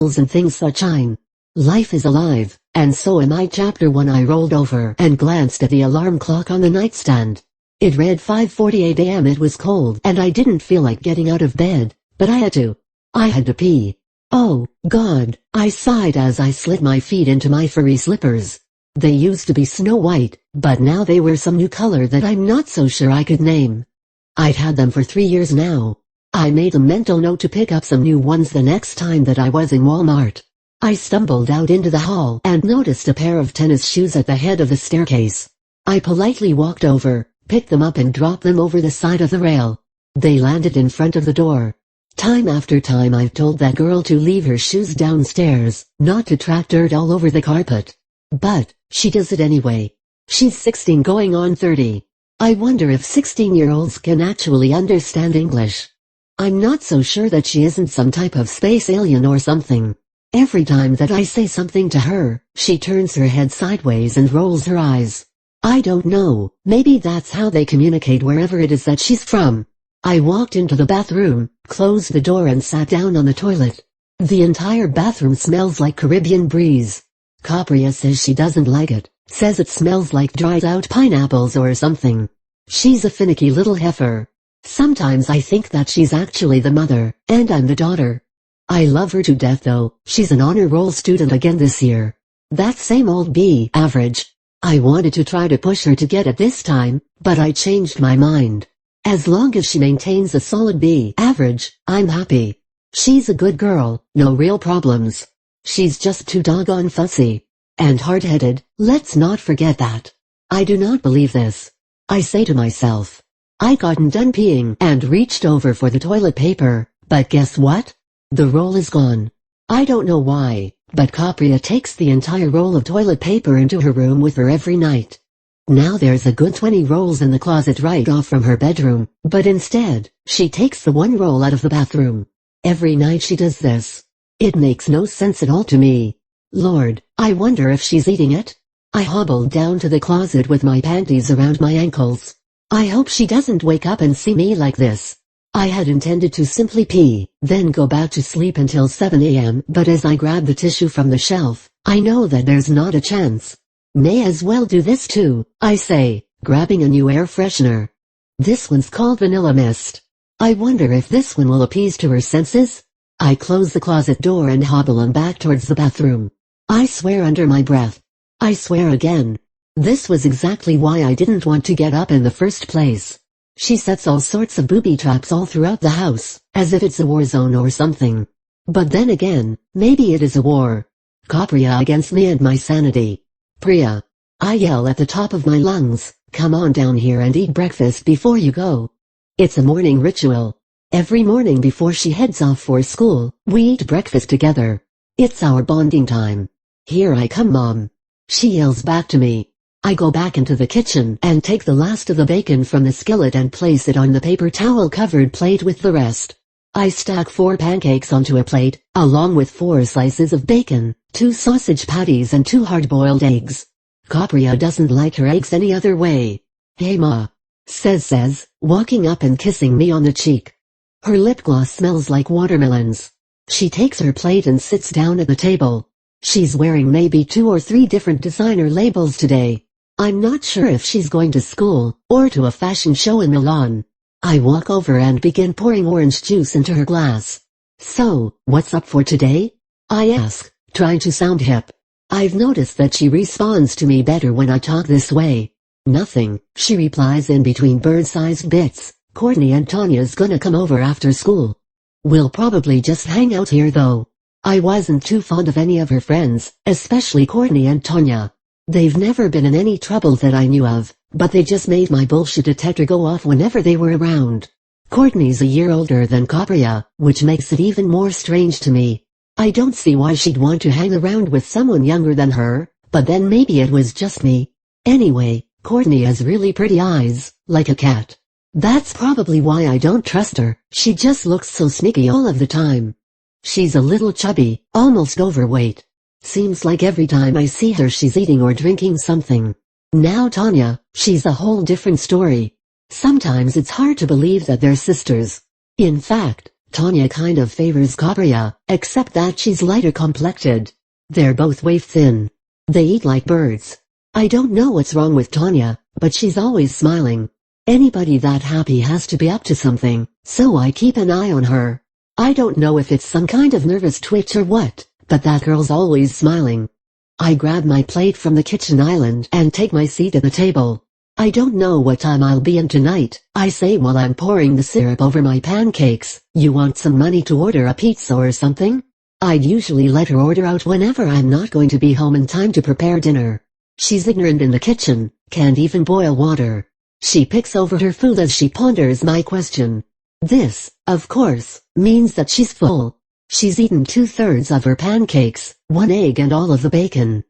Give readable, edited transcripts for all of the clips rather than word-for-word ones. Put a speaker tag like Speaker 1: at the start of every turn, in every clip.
Speaker 1: and things such. Life is alive, and so am I. Chapter 1. I rolled over and glanced at the alarm clock on the nightstand. It read 5:48 a.m. It was cold and I didn't feel like getting out of bed, but I had to. I had to pee. Oh, God, I sighed as I slid my feet into my furry slippers. They used to be snow white, but now they were some new color that I'm not so sure I could name. I'd had them for 3 years now. I made a mental note to pick up some new ones the next time that I was in Walmart. I stumbled out into the hall and noticed a pair of tennis shoes at the head of the staircase. I politely walked over, picked them up and dropped them over the side of the rail. They landed in front of the door. Time after time I've told that girl to leave her shoes downstairs, not to track dirt all over the carpet. But she does it anyway. She's 16 going on 30. I wonder if 16-year-olds can actually understand English. I'm not so sure that she isn't some type of space alien or something. Every time that I say something to her, she turns her head sideways and rolls her eyes. I don't know, maybe that's how they communicate wherever it is that she's from. I walked into the bathroom, closed the door and sat down on the toilet. The entire bathroom smells like Caribbean breeze. Capria says she doesn't like it, says it smells like dried out pineapples or something. She's a finicky little heifer. Sometimes I think that she's actually the mother, and I'm the daughter. I love her to death though. She's an honor roll student again this year. That same old B average. I wanted to try to push her to get it this time, but I changed my mind. As long as she maintains a solid B average, I'm happy. She's a good girl, no real problems. She's just too doggone fussy. And hard-headed, let's not forget that. I do not believe this. I say to myself. I gotten done peeing and reached over for the toilet paper, but guess what? The roll is gone. I don't know why, but Capria takes the entire roll of toilet paper into her room with her every night. Now there's a good 20 rolls in the closet right off from her bedroom, but instead, she takes the one roll out of the bathroom. Every night she does this. It makes no sense at all to me. Lord, I wonder if she's eating it? I hobbled down to the closet with my panties around my ankles. I hope she doesn't wake up and see me like this. I had intended to simply pee, then go back to sleep until 7 a.m. but as I grab the tissue from the shelf, I know that there's not a chance. May as well do this too, I say, grabbing a new air freshener. This one's called Vanilla Mist. I wonder if this one will appease to her senses? I close the closet door and hobble on back towards the bathroom. I swear under my breath. I swear again. This was exactly why I didn't want to get up in the first place. She sets all sorts of booby traps all throughout the house, as if it's a war zone or something. But then again, maybe it is a war. Capria against me and my sanity. Priya. I yell at the top of my lungs, come on down here and eat breakfast before you go. It's a morning ritual. Every morning before she heads off for school, we eat breakfast together. It's our bonding time. Here I come, Mom. She yells back to me. I go back into the kitchen and take the last of the bacon from the skillet and place it on the paper towel-covered plate with the rest. I stack 4 pancakes onto a plate, along with 4 slices of bacon, 2 sausage patties and 2 hard-boiled eggs. Capria doesn't like her eggs any other way. Hey Ma, says, walking up and kissing me on the cheek. Her lip gloss smells like watermelons. She takes her plate and sits down at the table. She's wearing maybe 2 or 3 different designer labels today. I'm not sure if she's going to school, or to a fashion show in Milan. I walk over and begin pouring orange juice into her glass. So, what's up for today? I ask, trying to sound hip. I've noticed that she responds to me better when I talk this way. Nothing, she replies in between bird-sized bits. Courtney and Tanya's gonna come over after school. We'll probably just hang out here though. I wasn't too fond of any of her friends, especially Courtney and Tanya. They've never been in any trouble that I knew of, but they just made my bullshit detector go off whenever they were around. Courtney's a year older than Capria, which makes it even more strange to me. I don't see why she'd want to hang around with someone younger than her, but then maybe it was just me. Anyway, Courtney has really pretty eyes, like a cat. That's probably why I don't trust her. She just looks so sneaky all of the time. She's a little chubby, almost overweight. Seems like every time I see her she's eating or drinking something. Now Tanya, she's a whole different story. Sometimes it's hard to believe that they're sisters. In fact, Tanya kind of favors Capriya, except that she's lighter complected. They're both waif thin. They eat like birds. I don't know what's wrong with Tanya, but she's always smiling. Anybody that happy has to be up to something, so I keep an eye on her. I don't know if it's some kind of nervous twitch or what, but that girl's always smiling. I grab my plate from the kitchen island and take my seat at the table. I don't know what time I'll be in tonight, I say while I'm pouring the syrup over my pancakes. You want some money to order a pizza or something? I'd usually let her order out whenever I'm not going to be home in time to prepare dinner. She's ignorant in the kitchen, can't even boil water. She picks over her food as she ponders my question. This, of course, means that she's full. She's eaten 2/3 of her pancakes, 1 egg and all of the bacon.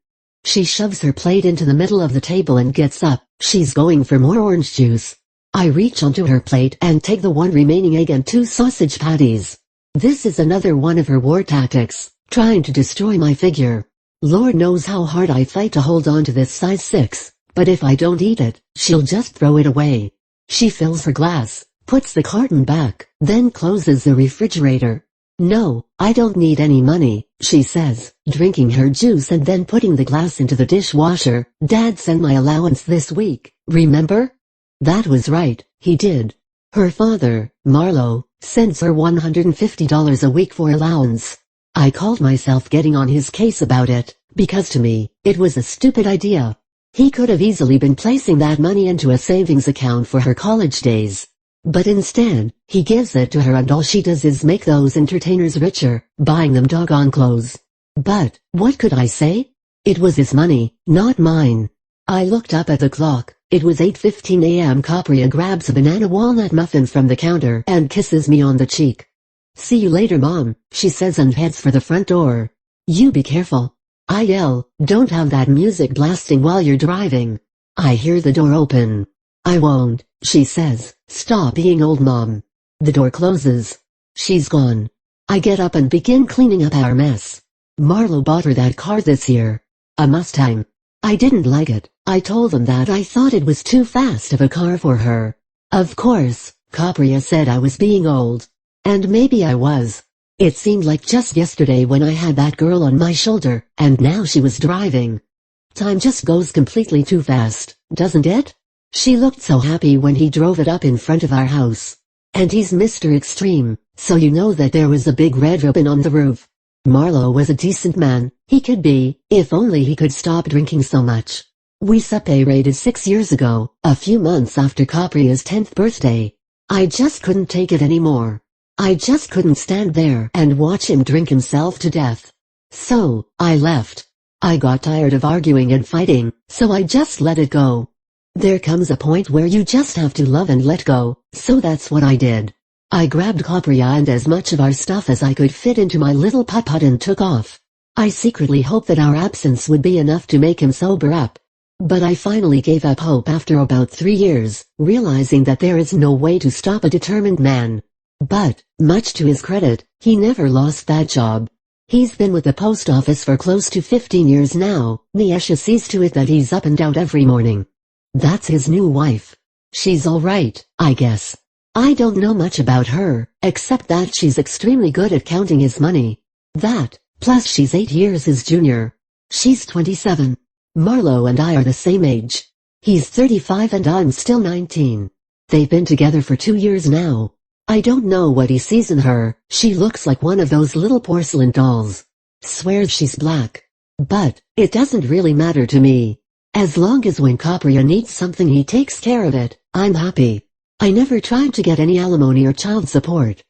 Speaker 1: She shoves her plate into the middle of the table and gets up. She's going for more orange juice. I reach onto her plate and take the 1 remaining egg and 2 sausage patties. This is another one of her war tactics, trying to destroy my figure. Lord knows how hard I fight to hold on to this size 6, but if I don't eat it, she'll just throw it away. She fills her glass, puts the carton back, then closes the refrigerator. No, I don't need any money, she says, drinking her juice and then putting the glass into the dishwasher. Dad sent my allowance this week, remember? That was right, he did. Her father, Marlo, sends her $150 a week for allowance. I called myself getting on his case about it, because to me, it was a stupid idea. He could have easily been placing that money into a savings account for her college days. But instead, he gives it to her and all she does is make those entertainers richer, buying them doggone clothes. But, what could I say? It was his money, not mine. I looked up at the clock. It was 8:15 a.m. Capriya grabs a banana walnut muffin from the counter and kisses me on the cheek. See you later, Mom, she says and heads for the front door. You be careful. I yell, don't have that music blasting while you're driving. I hear the door open. I won't, she says, stop being old, Mom. The door closes. She's gone. I get up and begin cleaning up our mess. Marlo bought her that car this year. A Mustang. I didn't like it. I told them that I thought it was too fast of a car for her. Of course, Capriya said I was being old. And maybe I was. It seemed like just yesterday when I had that girl on my shoulder, and now she was driving. Time just goes completely too fast, doesn't it? She looked so happy when he drove it up in front of our house. And he's Mr. Extreme, so you know that there was a big red ribbon on the roof. Marlo was a decent man, he could be, if only he could stop drinking so much. We separated 6 years ago, a few months after Capriya's 10th birthday. I just couldn't take it anymore. I just couldn't stand there and watch him drink himself to death. So, I left. I got tired of arguing and fighting, so I just let it go. There comes a point where you just have to love and let go, so that's what I did. I grabbed Capriya and as much of our stuff as I could fit into my little putt-putt and took off. I secretly hoped that our absence would be enough to make him sober up. But I finally gave up hope after about 3 years, realizing that there is no way to stop a determined man. But, much to his credit, he never lost that job. He's been with the post office for close to 15 years now. Niesha sees to it that he's up and out every morning. That's his new wife. She's alright, I guess. I don't know much about her, except that she's extremely good at counting his money. That, plus she's 8 years his junior. She's 27. Marlo and I are the same age. He's 35 and I'm still 19. They've been together for 2 years now. I don't know what he sees in her. She looks like one of those little porcelain dolls. Swears she's black. But, it doesn't really matter to me. As long as when Capriya needs something he takes care of it, I'm happy. I never tried to get any alimony or child support.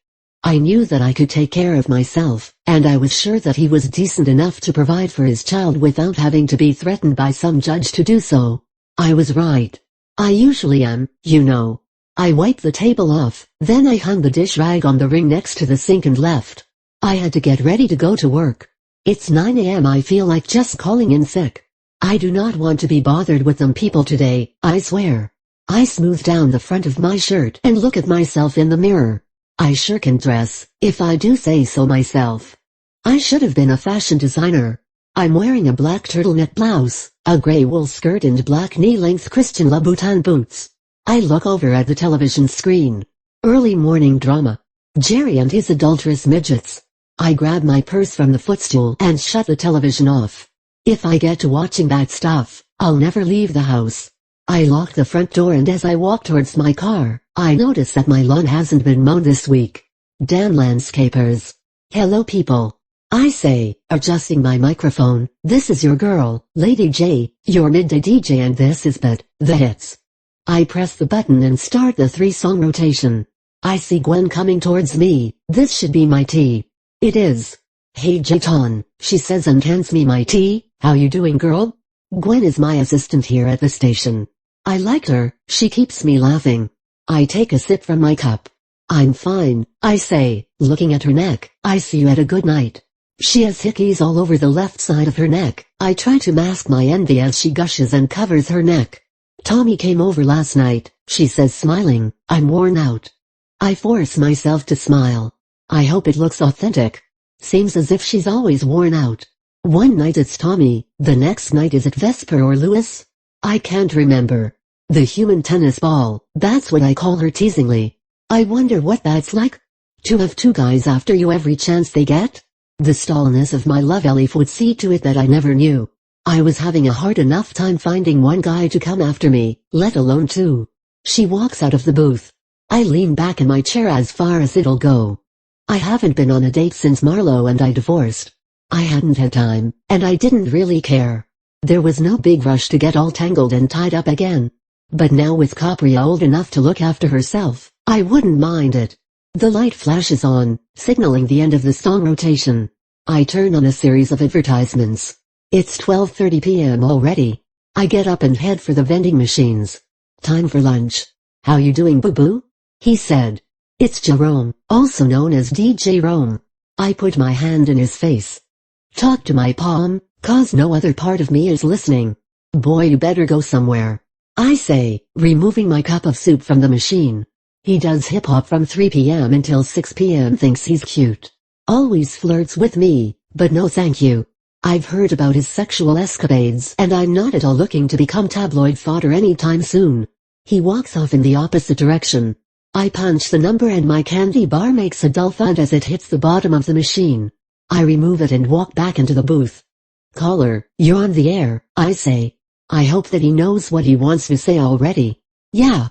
Speaker 1: I knew that I could take care of myself, and I was sure that he was decent enough to provide for his child without having to be threatened by some judge to do so. I was right. I usually am, you know. I wiped the table off, then I hung the dish rag on the ring next to the sink and left. I had to get ready to go to work. It's 9 a.m. I feel like just calling in sick. I do not want to be bothered with them people today, I swear. I smooth down the front of my shirt and look at myself in the mirror. I sure can dress, if I do say so myself. I should have been a fashion designer. I'm wearing a black turtleneck blouse, a gray wool skirt and black knee-length Christian Louboutin boots. I look over at the television screen. Early morning drama. Jerry and his adulterous midgets. I grab my purse from the footstool and shut the television off. If I get to watching that stuff, I'll never leave the house. I lock the front door, and as I walk towards my car, I notice that my lawn hasn't been mowed this week. Damn landscapers. Hello people. I say, adjusting my microphone, this is your girl, Lady J, your midday DJ, and this is the hits. I press the button and start the 3-song rotation. I see Gwen coming towards me. This should be my tea. It is. Hey Jayton, she says and hands me my tea. How you doing, girl? Gwen is my assistant here at the station. I like her, she keeps me laughing. I take a sip from my cup. I'm fine, I say, looking at her neck. I see you had a good night. She has hickeys all over the left side of her neck. I try to mask my envy as she gushes and covers her neck. Tommy came over last night, she says, smiling. I'm worn out. I force myself to smile. I hope it looks authentic. Seems as if she's always worn out. One night it's Tommy, the next night is it Vesper or Lewis? I can't remember. The human tennis ball, that's what I call her teasingly. I wonder what that's like? To have 2 guys after you every chance they get? The stallness of my love life would see to it that I never knew. I was having a hard enough time finding one guy to come after me, let alone 2. She walks out of the booth. I lean back in my chair as far as it'll go. I haven't been on a date since Marlo and I divorced. I hadn't had time, and I didn't really care. There was no big rush to get all tangled and tied up again. But now with Capria old enough to look after herself, I wouldn't mind it. The light flashes on, signaling the end of the song rotation. I turn on a series of advertisements. It's 12:30 p.m. already. I get up and head for the vending machines. Time for lunch. How you doing, boo-boo? He said. It's Jerome, also known as DJ Rome. I put my hand in his face. Talk to my palm, cause no other part of me is listening. Boy, you better go somewhere. I say, removing my cup of soup from the machine. He does hip-hop from 3 p.m. until 6 p.m. Thinks he's cute. Always flirts with me, but no thank you. I've heard about his sexual escapades and I'm not at all looking to become tabloid fodder anytime soon. He walks off in the opposite direction. I punch the number and my candy bar makes a dull thud as it hits the bottom of the machine. I remove it and walk back into the booth. Caller, you're on the air, I say. I hope that he knows what he wants to say already. Yeah,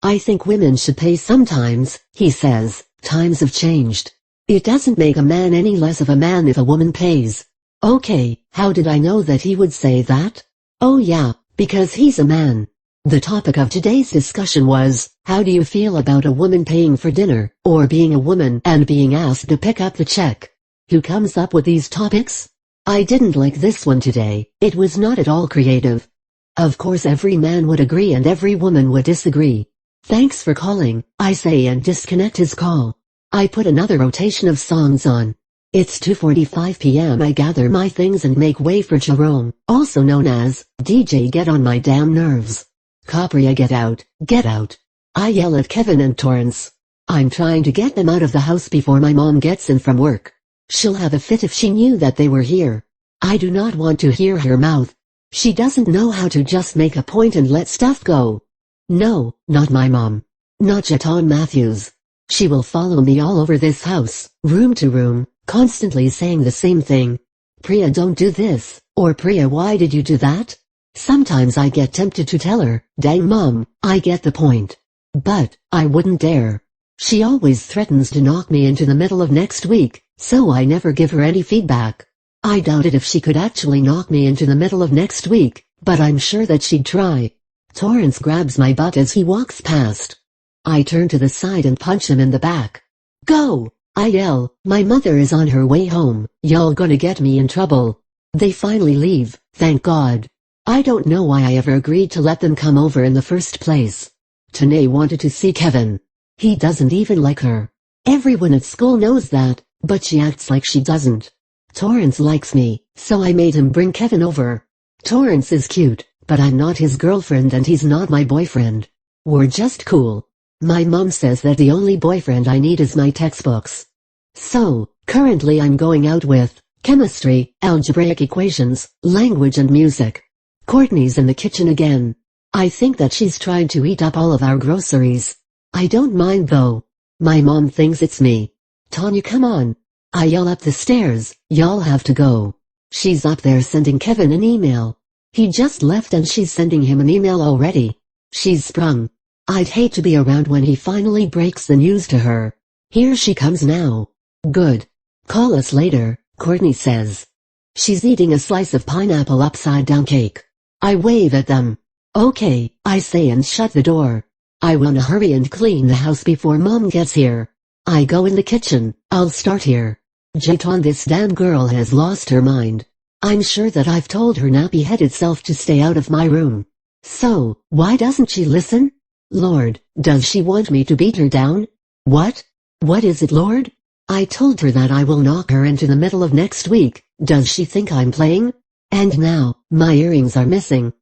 Speaker 1: I think women should pay sometimes, he says. Times have changed. It doesn't make a man any less of a man if a woman pays. Okay, how did I know that he would say that? Oh yeah, because he's a man. The topic of today's discussion was, how do you feel about a woman paying for dinner, or being a woman and being asked to pick up the check? Who comes up with these topics? I didn't like this one today, it was not at all creative. Of course every man would agree and every woman would disagree. Thanks for calling, I say and disconnect his call. I put another rotation of songs on. It's 2:45 p.m. I gather my things and make way for Jerome, also known as DJ Get on My Damn Nerves. Capria, get out, get out. I yell at Kevin and Torrance. I'm trying to get them out of the house before my mom gets in from work. She'll have a fit if she knew that they were here. I do not want to hear her mouth. She doesn't know how to just make a point and let stuff go. No, not my mom. Not Jeton Matthews. She will follow me all over this house, room to room, constantly saying the same thing. Priya, don't do this, or Priya, why did you do that? Sometimes I get tempted to tell her, dang mom, I get the point. But, I wouldn't dare. She always threatens to knock me into the middle of next week, so I never give her any feedback. I doubted if she could actually knock me into the middle of next week, but I'm sure that she'd try. Torrance grabs my butt as he walks past. I turn to the side and punch him in the back. Go! I yell, my mother is on her way home, y'all gonna get me in trouble. They finally leave, thank God. I don't know why I ever agreed to let them come over in the first place. Tanae wanted to see Kevin. He doesn't even like her. Everyone at school knows that, but she acts like she doesn't. Torrance likes me, so I made him bring Kevin over. Torrance is cute, but I'm not his girlfriend and he's not my boyfriend. We're just cool. My mom says that the only boyfriend I need is my textbooks. So, currently I'm going out with chemistry, algebraic equations, language and music. Courtney's in the kitchen again. I think that she's trying to eat up all of our groceries. I don't mind though. My mom thinks it's me. Tanya, come on. I yell up the stairs, y'all have to go. She's up there sending Kevin an email. He just left and she's sending him an email already. She's sprung. I'd hate to be around when he finally breaks the news to her. Here she comes now. Good. Call us later, Courtney says. She's eating a slice of pineapple upside-down cake. I wave at them. Okay, I say and shut the door. I wanna hurry and clean the house before Mom gets here. I go in the kitchen. I'll start here. Jayton, this damn girl has lost her mind. I'm sure that I've told her nappy-headed self to stay out of my room. So, why doesn't she listen? Lord, does she want me to beat her down? What? What is it, Lord? I told her that I will knock her into the middle of next week. Does she think I'm playing? And now, my earrings are missing.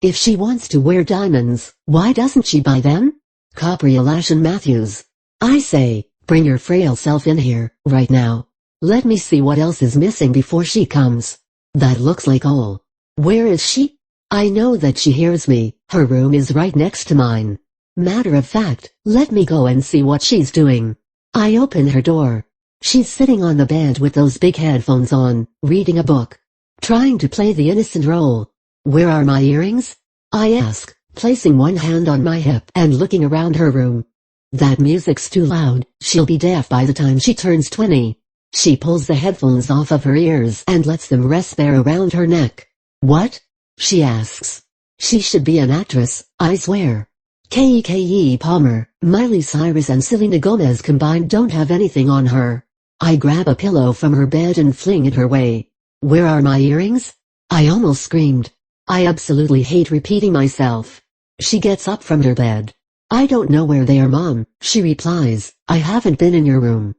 Speaker 1: If she wants to wear diamonds, why doesn't she buy them? Capriolash Matthews. I say, bring your frail self in here, right now. Let me see what else is missing before she comes. That looks like all. Where is she? I know that she hears me. Her room is right next to mine. Matter of fact, let me go and see what she's doing. I open her door. She's sitting on the bed with those big headphones on, reading a book. Trying to play the innocent role. Where are my earrings? I ask, placing one hand on my hip and looking around her room. That music's too loud. She'll be deaf by the time she turns 20. She pulls the headphones off of her ears and lets them rest there around her neck. What? She asks. She should be an actress, I swear. Keke Palmer, Miley Cyrus and Selena Gomez combined don't have anything on her. I grab a pillow from her bed and fling it her way. Where are my earrings? I almost screamed. I absolutely hate repeating myself. She gets up from her bed. I don't know where they are, Mom, she replies. I haven't been in your room.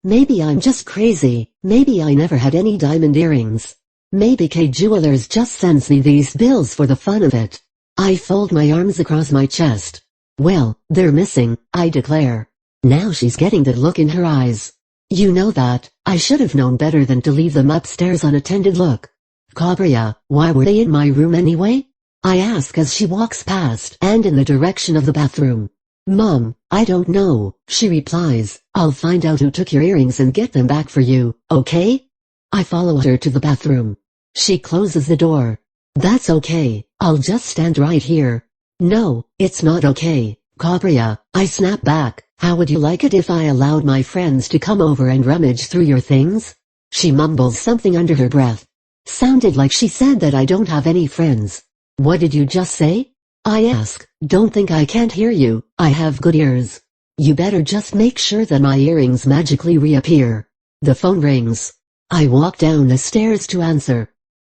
Speaker 1: Maybe I'm just crazy. Maybe I never had any diamond earrings. Maybe K Jewelers just sends me these bills for the fun of it. I fold my arms across my chest. Well, they're missing, I declare. Now she's getting that look in her eyes. You know that, I should have known better than to leave them upstairs unattended. Look. Cabria, why were they in my room anyway? I ask as she walks past and in the direction of the bathroom. Mom, I don't know, she replies. I'll find out who took your earrings and get them back for you, okay? I follow her to the bathroom. She closes the door. That's okay, I'll just stand right here. No, it's not okay, Cabria, I snap back. How would you like it if I allowed my friends to come over and rummage through your things? She mumbles something under her breath. Sounded like she said that I don't have any friends. What did you just say? I ask. Don't think I can't hear you, I have good ears. You better just make sure that my earrings magically reappear. The phone rings. I walk down the stairs to answer.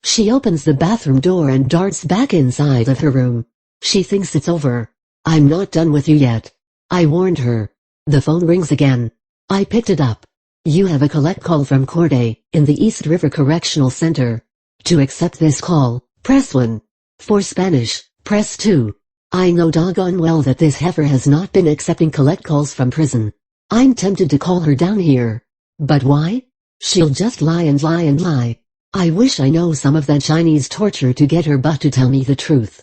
Speaker 1: She opens the bathroom door and darts back inside of her room. She thinks it's over. I'm not done with you yet. I warned her. The phone rings again. I picked it up. You have a collect call from Corday, in the East River Correctional Center. To accept this call, press 1. For Spanish, press 2. I know doggone well that this heifer has not been accepting collect calls from prison. I'm tempted to call her down here. But why? She'll just lie and lie and lie. I wish I know some of that Chinese torture to get her butt to tell me the truth.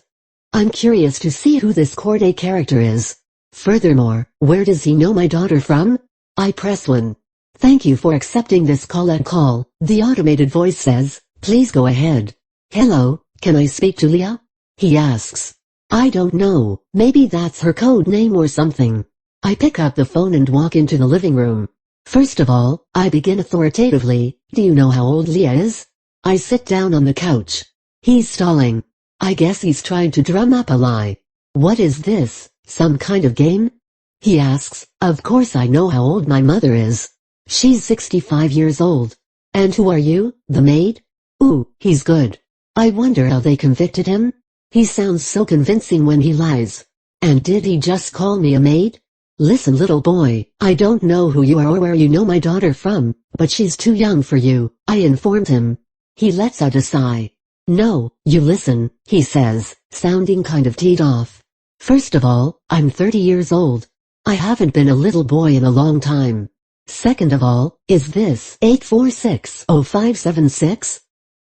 Speaker 1: I'm curious to see who this Corday character is. Furthermore, where does he know my daughter from? I press 1. Thank you for accepting this collect call, the automated voice says. Please go ahead. Hello, can I speak to Leah? He asks. I don't know, maybe that's her code name or something. I pick up the phone and walk into the living room. First of all, I begin authoritatively. Do you know how old Leah is? I sit down on the couch. He's stalling. I guess he's trying to drum up a lie. What is this, some kind of game? He asks. Of course I know how old my mother is. She's 65 years old. And who are you, the maid? Ooh, he's good. I wonder how they convicted him? He sounds so convincing when he lies. And did he just call me a maid? Listen, little boy, I don't know who you are or where you know my daughter from, but she's too young for you, I informed him. He lets out a sigh. No, you listen, he says, sounding kind of teed off. First of all, I'm 30 years old. I haven't been a little boy in a long time. Second of all, is this 846-0576?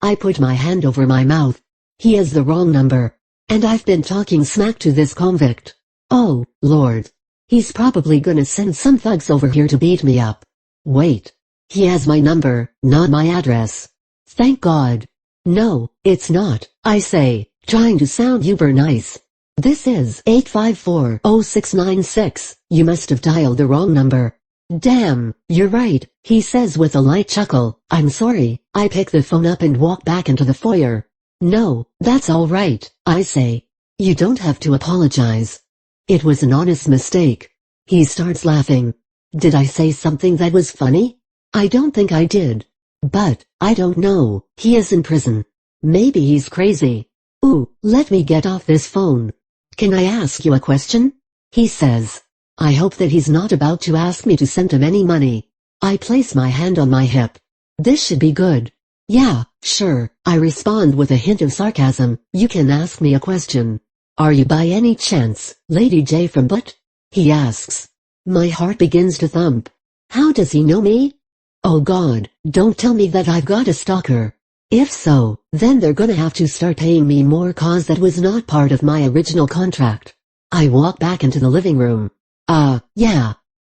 Speaker 1: I put my hand over my mouth. He has the wrong number. And I've been talking smack to this convict. Oh, Lord. He's probably gonna send some thugs over here to beat me up. Wait. He has my number, not my address. Thank God. No, it's not, I say, trying to sound uber nice. This is 854-0696, you must have dialed the wrong number. Damn, you're right, he says with a light chuckle. I'm sorry. I pick the phone up and walk back into the foyer. No, that's all right, I say. You don't have to apologize. It was an honest mistake. He starts laughing. Did I say something that was funny? I don't think I did. But, I don't know, he is in prison. Maybe he's crazy. Ooh, let me get off this phone. Can I ask you a question? He says. I hope that he's not about to ask me to send him any money. I place my hand on my hip. This should be good. Yeah, sure, I respond with a hint of sarcasm. You can ask me a question. Are you by any chance, Lady J from Butt? He asks. My heart begins to thump. How does he know me? Oh God, don't tell me that I've got a stalker. If so, then they're gonna have to start paying me more cause that was not part of my original contract. I walk back into the living room.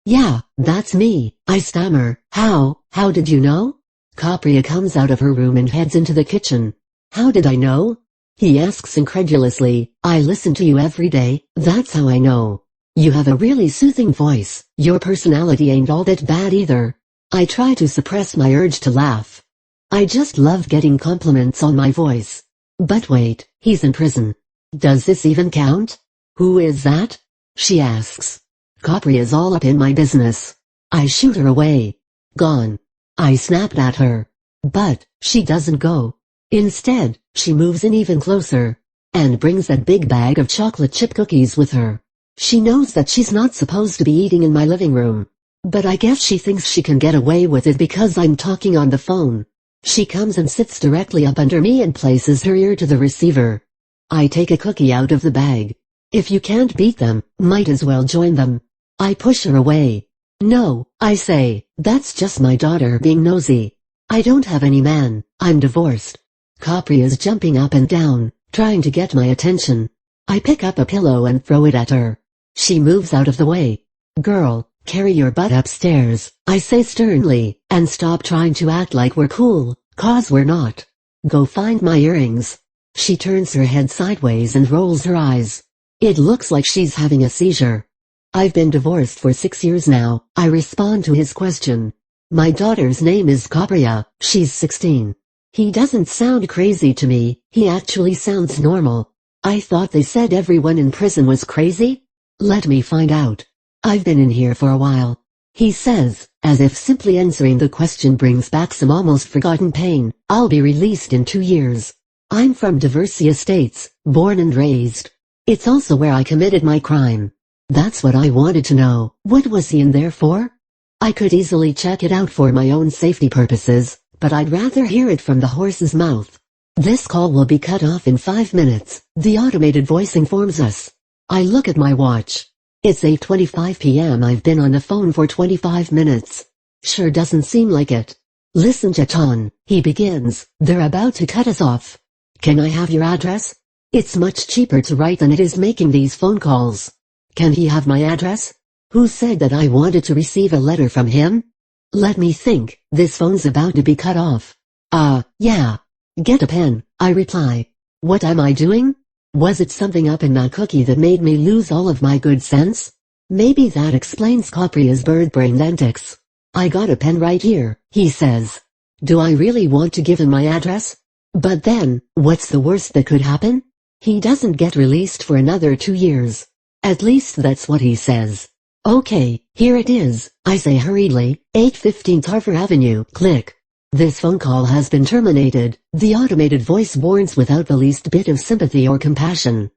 Speaker 1: Yeah, that's me, I stammer. How did you know? Capria comes out of her room and heads into the kitchen. How did I know? He asks incredulously. I listen to you every day, that's how I know. You have a really soothing voice, your personality ain't all that bad either. I try to suppress my urge to laugh. I just love getting compliments on my voice. But wait, he's in prison. Does this even count? Who is that? She asks. Capria's all up in my business. I shoot her away. Gone. I snapped at her. But, she doesn't go. Instead, she moves in even closer. And brings that big bag of chocolate chip cookies with her. She knows that she's not supposed to be eating in my living room. But I guess she thinks she can get away with it because I'm talking on the phone. She comes and sits directly up under me and places her ear to the receiver. I take a cookie out of the bag. If you can't beat them, might as well join them. I push her away. No, I say, that's just my daughter being nosy. I don't have any man, I'm divorced. Capri is jumping up and down, trying to get my attention. I pick up a pillow and throw it at her. She moves out of the way. Girl, carry your butt upstairs, I say sternly, and stop trying to act like we're cool, cause we're not. Go find my earrings. She turns her head sideways and rolls her eyes. It looks like she's having a seizure. I've been divorced for 6 years now, I respond to his question. My daughter's name is Capria, she's 16. He doesn't sound crazy to me, he actually sounds normal. I thought they said everyone in prison was crazy? Let me find out. I've been in here for a while. He says, as if simply answering the question brings back some almost forgotten pain. I'll be released in 2 years. I'm from Diversey Estates, born and raised. It's also where I committed my crime. That's what I wanted to know. What was he in there for? I could easily check it out for my own safety purposes, but I'd rather hear it from the horse's mouth. This call will be cut off in 5 minutes, the automated voice informs us. I look at my watch. It's 8:25 p.m. I've been on the phone for 25 minutes. Sure doesn't seem like it. Listen, Jeton, he begins, they're about to cut us off. Can I have your address? It's much cheaper to write than it is making these phone calls. Can he have my address? Who said that I wanted to receive a letter from him? Let me think, this phone's about to be cut off. Yeah. Get a pen, I reply. What am I doing? Was it something up in that cookie that made me lose all of my good sense? Maybe that explains Capria's bird-brained antics. I got a pen right here, he says. Do I really want to give him my address? But then, what's the worst that could happen? He doesn't get released for another 2 years. At least that's what he says. Okay, here it is, I say hurriedly, 815 Tarver Avenue, click. This phone call has been terminated, the automated voice warns without the least bit of sympathy or compassion.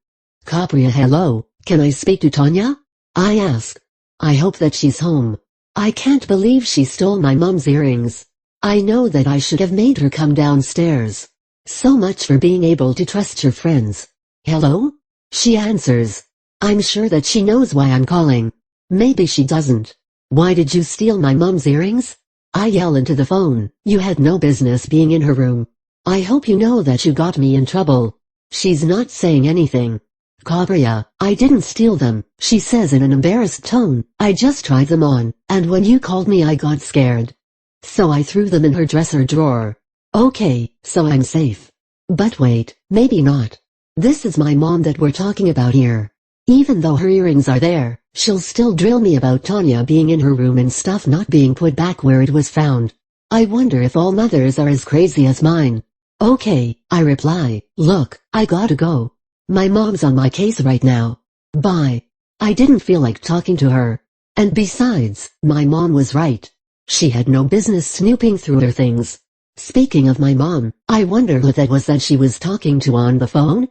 Speaker 1: Capria, hello, can I speak to Tanya? I ask. I hope that she's home. I can't believe she stole my mom's earrings. I know that I should have made her come downstairs. So much for being able to trust your friends. Hello? She answers. I'm sure that she knows why I'm calling. Maybe she doesn't. Why did you steal my mom's earrings? I yell into the phone. You had no business being in her room. I hope you know that you got me in trouble. She's not saying anything. Cabriya, I didn't steal them, she says in an embarrassed tone. I just tried them on, and when you called me I got scared. So I threw them in her dresser drawer. Okay, so I'm safe. But wait, maybe not. This is my mom that we're talking about here. Even though her earrings are there, she'll still drill me about Tanya being in her room and stuff not being put back where it was found. I wonder if all mothers are as crazy as mine. Okay, I reply. Look, I gotta go. My mom's on my case right now. Bye. I didn't feel like talking to her. And besides, my mom was right. She had no business snooping through her things. Speaking of my mom, I wonder who that was that she was talking to on the phone?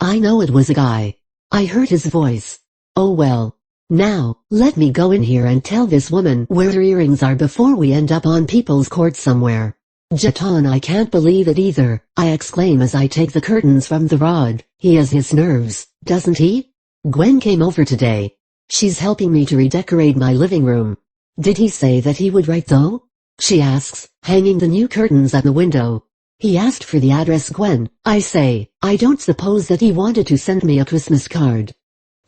Speaker 1: I know it was a guy. I heard his voice. Oh well. Now, let me go in here and tell this woman where her earrings are before we end up on people's court somewhere. Jatan, I can't believe it either, I exclaim as I take the curtains from the rod. He has his nerves, doesn't he? Gwen came over today. She's helping me to redecorate my living room. Did he say that he would write though? She asks, hanging the new curtains at the window. He asked for the address, Gwen. I say, I don't suppose that he wanted to send me a Christmas card.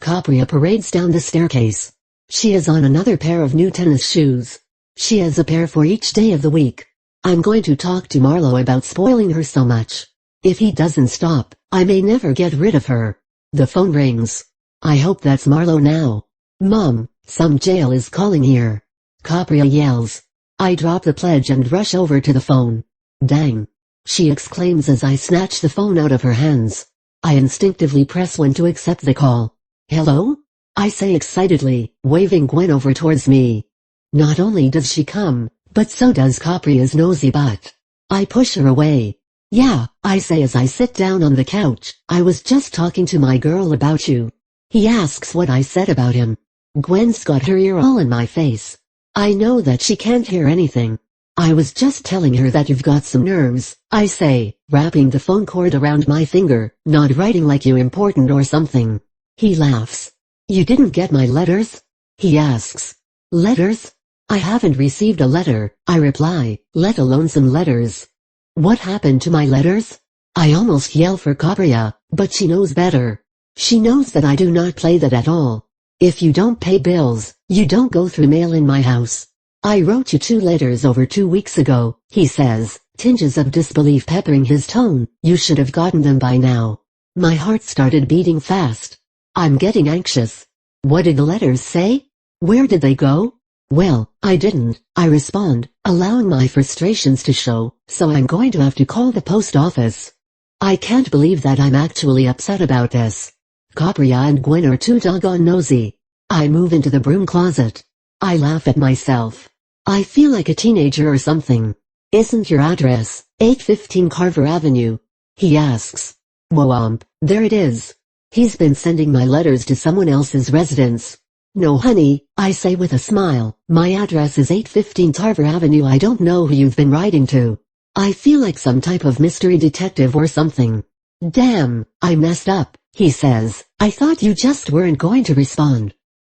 Speaker 1: Cabriya parades down the staircase. She has on another pair of new tennis shoes. She has a pair for each day of the week. I'm going to talk to Marlo about spoiling her so much. If he doesn't stop, I may never get rid of her. The phone rings. I hope that's Marlo now. Mom, some jail is calling here. Cabriya yells. I drop the pledge and rush over to the phone. Dang! She exclaims as I snatch the phone out of her hands. I instinctively press 1 to accept the call. Hello? I say excitedly, waving Gwen over towards me. Not only does she come, but so does Cabriya's nosy butt. I push her away. Yeah, I say as I sit down on the couch, I was just talking to my girl about you. He asks what I said about him. Gwen's got her ear all in my face. I know that she can't hear anything. I was just telling her that you've got some nerves, I say, wrapping the phone cord around my finger, not writing like you important or something. He laughs. You didn't get my letters? He asks. Letters? I haven't received a letter, I reply, let alone some letters. What happened to my letters? I almost yell for Cabriya, but she knows better. She knows that I do not play that at all. If you don't pay bills, you don't go through mail in my house. I wrote you 2 letters over 2 weeks ago, he says, tinges of disbelief peppering his tone. You should have gotten them by now. My heart started beating fast. I'm getting anxious. What did the letters say? Where did they go? Well, I didn't, I respond, allowing my frustrations to show, so I'm going to have to call the post office. I can't believe that I'm actually upset about this. Cabriya and Gwen are too doggone nosy. I move into the broom closet. I laugh at myself. I feel like a teenager or something. Isn't your address 815 Carver Avenue? He asks. Whoomp, there it is. He's been sending my letters to someone else's residence. No honey, I say with a smile, my address is 815 Carver Avenue. I don't know who you've been writing to. I feel like some type of mystery detective or something. Damn, I messed up, he says. I thought you just weren't going to respond.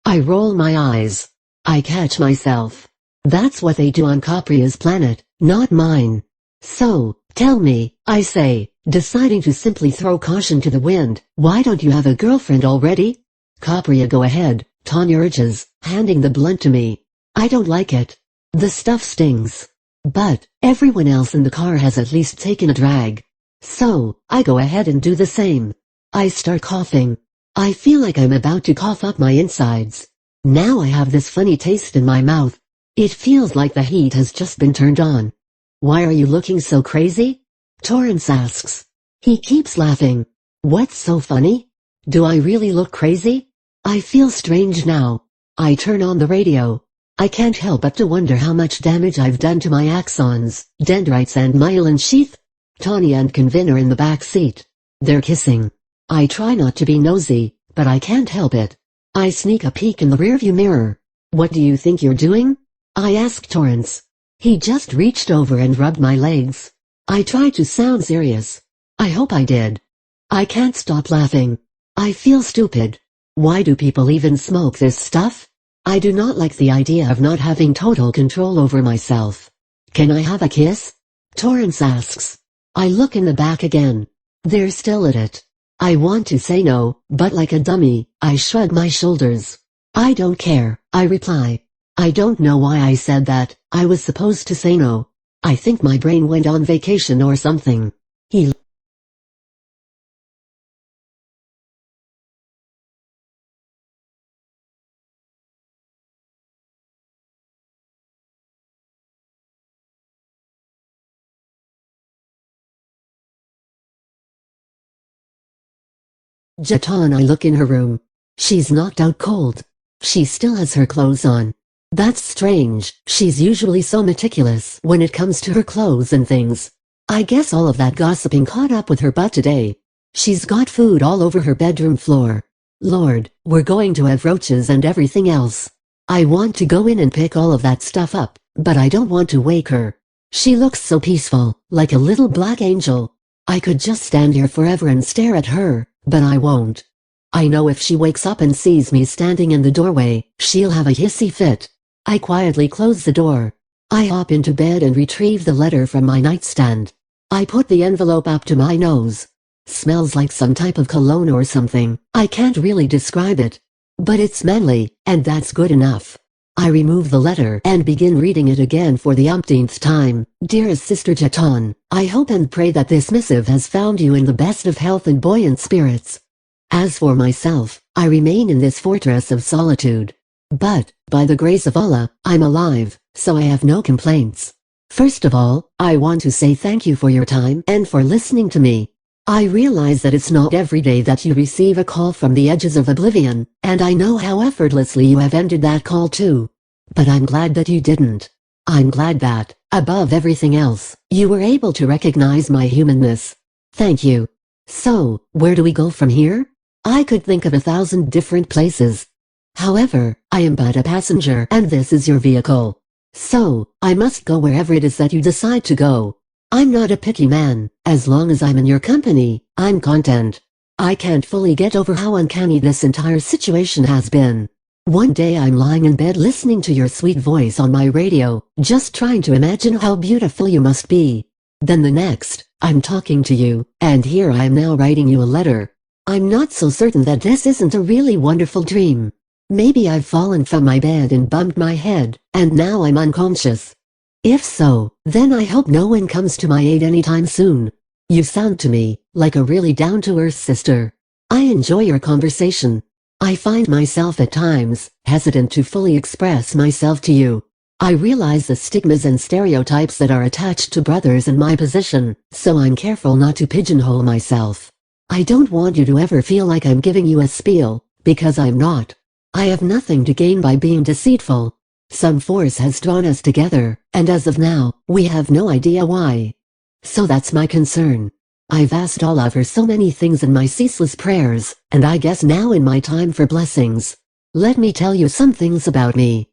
Speaker 1: I roll my eyes. I catch myself. That's what they do on Cabriya's planet, not mine. So, tell me, I say, deciding to simply throw caution to the wind, why don't you have a girlfriend already? Cabriya, go ahead, Tanya urges, handing the blunt to me. I don't like it. The stuff stings. But, everyone else in the car has at least taken a drag. So, I go ahead and do the same. I start coughing. I feel like I'm about to cough up my insides. Now I have this funny taste in my mouth. It feels like the heat has just been turned on. Why are you looking so crazy? Torrance asks. He keeps laughing. What's so funny? Do I really look crazy? I feel strange now. I turn on the radio. I can't help but to wonder how much damage I've done to my axons, dendrites and myelin sheath. Tanya and Convin are in the back seat. They're kissing. I try not to be nosy, but I can't help it. I sneak a peek in the rearview mirror. What do you think you're doing? I ask Torrance. He just reached over and rubbed my legs. I tried to sound serious. I hope I did. I can't stop laughing. I feel stupid. Why do people even smoke this stuff? I do not like the idea of not having total control over myself. Can I have a kiss? Torrance asks. I look in the back again. They're still at it. I want to say no, but like a dummy, I shrug my shoulders. I don't care, I reply. I don't know why I said that. I was supposed to say no. I think my brain went on vacation or something. He Jatan. I look in her room. She's knocked out cold. She still has her clothes on. That's strange, she's usually so meticulous when it comes to her clothes and things. I guess all of that gossiping caught up with her butt today. She's got food all over her bedroom floor. Lord, we're going to have roaches and everything else. I want to go in and pick all of that stuff up, but I don't want to wake her. She looks so peaceful, like a little black angel. I could just stand here forever and stare at her, but I won't. I know if she wakes up and sees me standing in the doorway, she'll have a hissy fit. I quietly close the door. I hop into bed and retrieve the letter from my nightstand. I put the envelope up to my nose. Smells like some type of cologne or something. I can't really describe it. But it's manly, and that's good enough. I remove the letter and begin reading it again for the umpteenth time. Dearest Sister Jatan, I hope and pray that this missive has found you in the best of health and buoyant spirits. As for myself, I remain in this fortress of solitude. But, by the grace of Allah, I'm alive, so I have no complaints. First of all, I want to say thank you for your time and for listening to me. I realize that it's not every day that you receive a call from the edges of oblivion, and I know how effortlessly you have ended that call too. But I'm glad that you didn't. I'm glad that, above everything else, you were able to recognize my humanness. Thank you. So, where do we go from here? I could think of 1,000 different places. However, I am but a passenger and this is your vehicle. So, I must go wherever it is that you decide to go. I'm not a picky man. As long as I'm in your company, I'm content. I can't fully get over how uncanny this entire situation has been. One day I'm lying in bed listening to your sweet voice on my radio, just trying to imagine how beautiful you must be. Then the next, I'm talking to you, and here I am now writing you a letter. I'm not so certain that this isn't a really wonderful dream. Maybe I've fallen from my bed and bumped my head, and now I'm unconscious. If so, then I hope no one comes to my aid anytime soon. You sound to me like a really down-to-earth sister. I enjoy your conversation. I find myself at times hesitant to fully express myself to you. I realize the stigmas and stereotypes that are attached to brothers in my position, so I'm careful not to pigeonhole myself. I don't want you to ever feel like I'm giving you a spiel, because I'm not. I have nothing to gain by being deceitful. Some force has drawn us together, and as of now, we have no idea why. So that's my concern. I've asked Allah for so many things in my ceaseless prayers, and I guess now in my time for blessings. Let me tell you some things about me.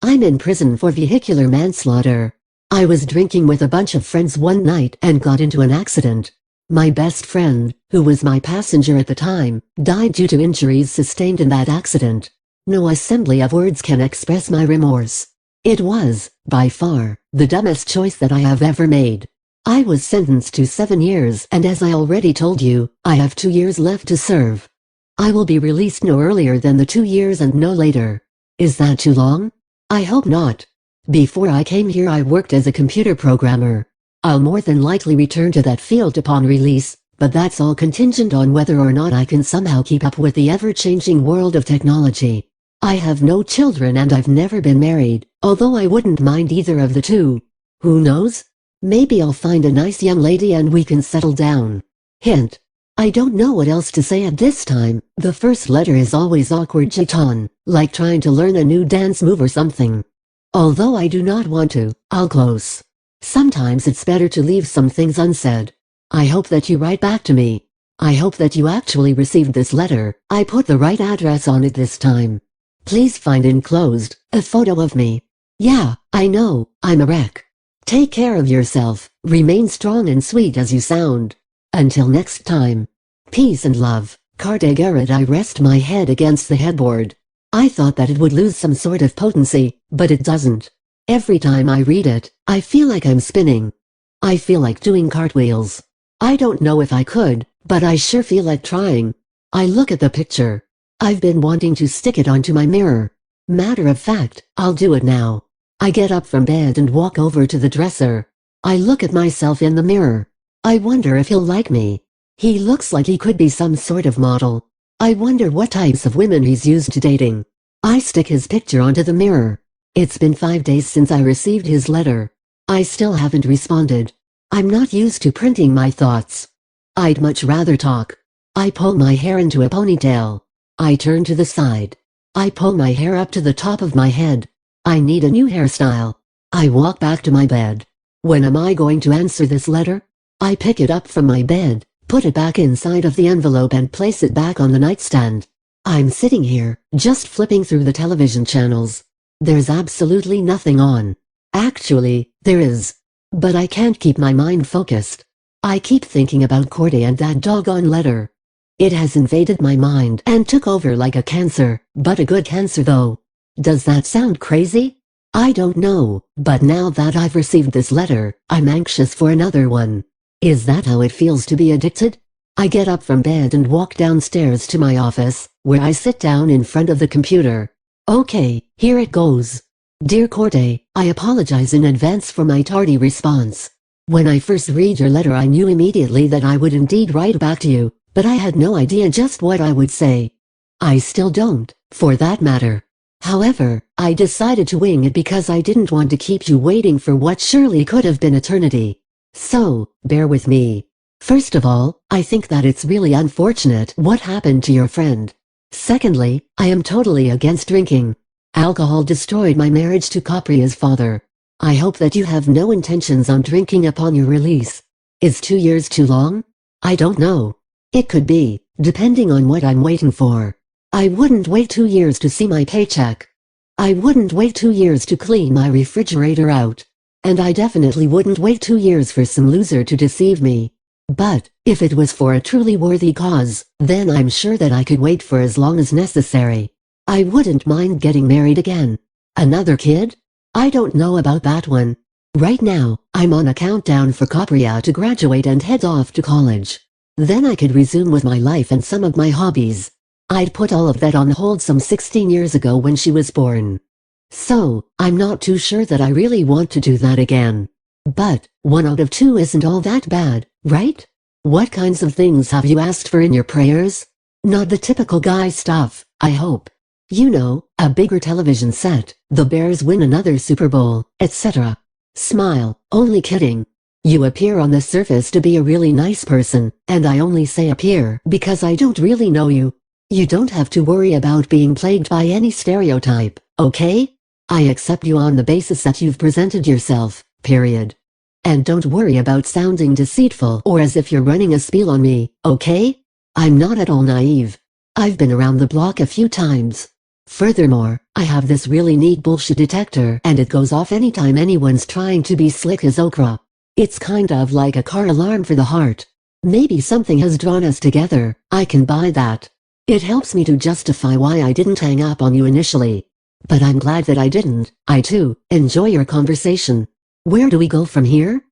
Speaker 1: I'm in prison for vehicular manslaughter. I was drinking with a bunch of friends one night and got into an accident. My best friend, who was my passenger at the time, died due to injuries sustained in that accident. No assembly of words can express my remorse. It was, by far, the dumbest choice that I have ever made. I was sentenced to 7 years, and as I already told you, I have 2 years left to serve. I will be released no earlier than the 2 years and no later. Is that too long? I hope not. Before I came here I worked as a computer programmer. I'll more than likely return to that field upon release, but that's all contingent on whether or not I can somehow keep up with the ever-changing world of technology. I have no children and I've never been married, although I wouldn't mind either of the two. Who knows? Maybe I'll find a nice young lady and we can settle down. Hint. I don't know what else to say at this time. The first letter is always awkward, Jatan, like trying to learn a new dance move or something. Although I do not want to, I'll close. Sometimes it's better to leave some things unsaid. I hope that you write back to me. I hope that you actually received this letter. I put the right address on it this time. Please find enclosed a photo of me. Yeah, I know, I'm a wreck. Take care of yourself. Remain strong and sweet as you sound. Until next time. Peace and love. Cardagarad. I rest my head against the headboard. I thought that it would lose some sort of potency, but it doesn't. Every time I read it, I feel like I'm spinning. I feel like doing cartwheels. I don't know if I could, but I sure feel like trying. I look at the picture. I've been wanting to stick it onto my mirror. Matter of fact, I'll do it now. I get up from bed and walk over to the dresser. I look at myself in the mirror. I wonder if he'll like me. He looks like he could be some sort of model. I wonder what types of women he's used to dating. I stick his picture onto the mirror. It's been 5 days since I received his letter. I still haven't responded. I'm not used to printing my thoughts. I'd much rather talk. I pull my hair into a ponytail. I turn to the side. I pull my hair up to the top of my head. I need a new hairstyle. I walk back to my bed. When am I going to answer this letter? I pick it up from my bed, put it back inside of the envelope and place it back on the nightstand. I'm sitting here, just flipping through the television channels. There's absolutely nothing on. Actually, there is. But I can't keep my mind focused. I keep thinking about Corday and that doggone letter. It has invaded my mind and took over like a cancer, but a good cancer though. Does that sound crazy? I don't know, but now that I've received this letter, I'm anxious for another one. Is that how it feels to be addicted? I get up from bed and walk downstairs to my office, where I sit down in front of the computer. Okay, here it goes. Dear Corday, I apologize in advance for my tardy response. When I first read your letter I knew immediately that I would indeed write back to you, but I had no idea just what I would say. I still don't, for that matter. However, I decided to wing it because I didn't want to keep you waiting for what surely could have been eternity. So, bear with me. First of all, I think that it's really unfortunate what happened to your friend. Secondly, I am totally against drinking. Alcohol destroyed my marriage to Capria's father. I hope that you have no intentions on drinking upon your release. Is 2 years too long? I don't know. It could be, depending on what I'm waiting for. I wouldn't wait 2 years to see my paycheck. I wouldn't wait 2 years to clean my refrigerator out. And I definitely wouldn't wait 2 years for some loser to deceive me. But, if it was for a truly worthy cause, then I'm sure that I could wait for as long as necessary. I wouldn't mind getting married again. Another kid? I don't know about that one. Right now, I'm on a countdown for Capria to graduate and head off to college. Then I could resume with my life and some of my hobbies. I'd put all of that on hold some 16 years ago when she was born. So, I'm not too sure that I really want to do that again. But, 1 out of 2 isn't all that bad, right? What kinds of things have you asked for in your prayers? Not the typical guy stuff, I hope. You know, a bigger television set, the Bears win another Super Bowl, etc. Smile, only kidding. You appear on the surface to be a really nice person, and I only say appear because I don't really know you. You don't have to worry about being plagued by any stereotype, okay? I accept you on the basis that you've presented yourself, period. And don't worry about sounding deceitful or as if you're running a spiel on me, okay? I'm not at all naive. I've been around the block a few times. Furthermore, I have this really neat bullshit detector and it goes off anytime anyone's trying to be slick as okra. It's kind of like a car alarm for the heart. Maybe something has drawn us together, I can buy that. It helps me to justify why I didn't hang up on you initially. But I'm glad that I didn't. I too enjoy your conversation. Where do we go from here?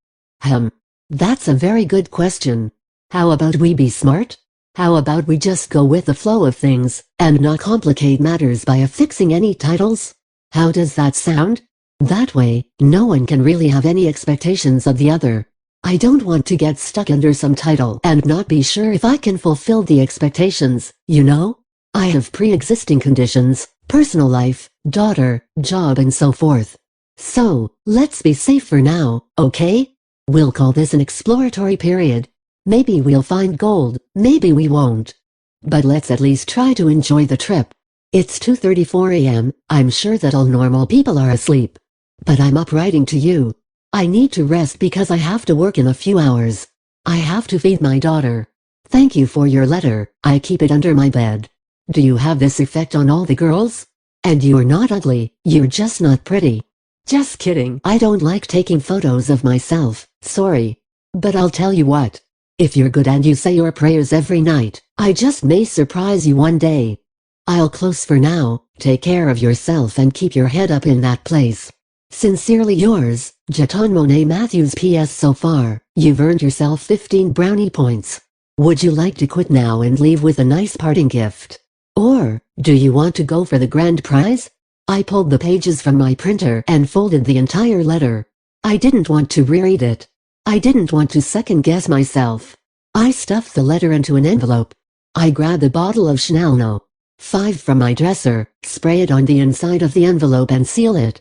Speaker 1: That's a very good question. How about we be smart? How about we just go with the flow of things, and not complicate matters by affixing any titles? How does that sound? That way, no one can really have any expectations of the other. I don't want to get stuck under some title and not be sure if I can fulfill the expectations, you know? I have pre-existing conditions, personal life, daughter, job and so forth. So, let's be safe for now, okay? We'll call this an exploratory period. Maybe we'll find gold, maybe we won't. But let's at least try to enjoy the trip. It's 2:34 a.m., I'm sure that all normal people are asleep. But I'm up writing to you. I need to rest because I have to work in a few hours. I have to feed my daughter. Thank you for your letter, I keep it under my bed. Do you have this effect on all the girls? And you're not ugly, you're just not pretty. Just kidding, I don't like taking photos of myself, sorry. But I'll tell you what. If you're good and you say your prayers every night, I just may surprise you one day. I'll close for now, take care of yourself and keep your head up in that place. Sincerely yours, Jeton Monet Matthews. PS. So far, you've earned yourself 15 brownie points. Would you like to quit now and leave with a nice parting gift? Or, do you want to go for the grand prize? I pulled the pages from my printer and folded the entire letter. I didn't want to reread it. I didn't want to second-guess myself. I stuffed the letter into an envelope. I grabbed a bottle of Chanel No. 5 from my dresser, spray it on the inside of the envelope and seal it.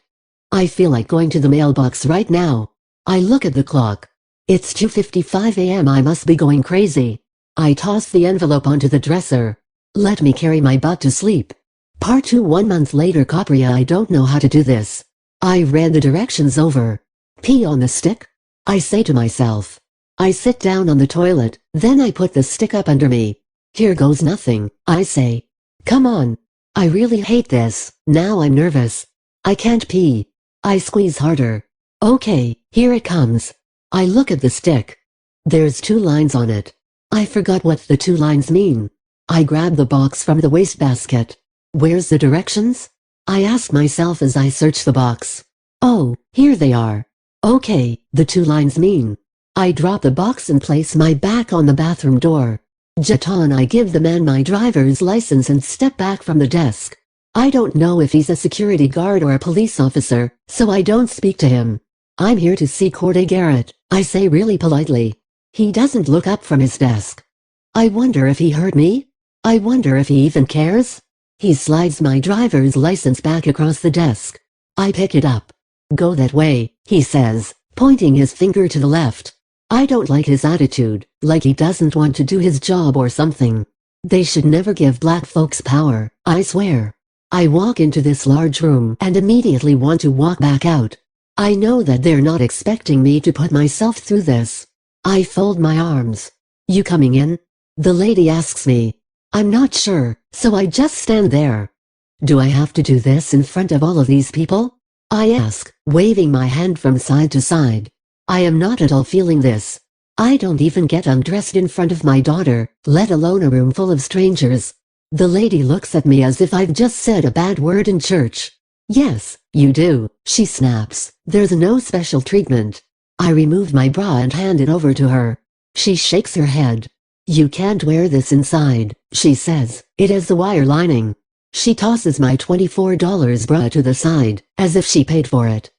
Speaker 1: I feel like going to the mailbox right now. I look at the clock. It's 2:55 a.m. I must be going crazy. I toss the envelope onto the dresser. Let me carry my butt to sleep. Part 2. 1 month later. Capria. I don't know how to do this. I read the directions over. Pee on the stick? I say to myself. I sit down on the toilet, then I put the stick up under me. Here goes nothing, I say. Come on. I really hate this. Now I'm nervous. I can't pee. I squeeze harder. Okay, here it comes. I look at the stick. There's 2 lines on it. I forgot what the 2 lines mean. I grab the box from the wastebasket. Where's the directions? I ask myself as I search the box. Oh, here they are. Okay, the 2 lines mean. I drop the box and place my back on the bathroom door. Jeton. I give the man my driver's license and step back from the desk. I don't know if he's a security guard or a police officer, so I don't speak to him. I'm here to see Corday Garrett, I say really politely. He doesn't look up from his desk. I wonder if he heard me? I wonder if he even cares? He slides my driver's license back across the desk. I pick it up. Go that way, he says, pointing his finger to the left. I don't like his attitude, like he doesn't want to do his job or something. They should never give black folks power, I swear. I walk into this large room and immediately want to walk back out. I know that they're not expecting me to put myself through this. I fold my arms. You coming in? The lady asks me. I'm not sure, so I just stand there. Do I have to do this in front of all of these people? I ask, waving my hand from side to side. I am not at all feeling this. I don't even get undressed in front of my daughter, let alone a room full of strangers. The lady looks at me as if I've just said a bad word in church. Yes, you do, she snaps. There's no special treatment. I remove my bra and hand it over to her. She shakes her head. You can't wear this inside, she says. It has a wire lining. She tosses my $24 bra to the side, as if she paid for it.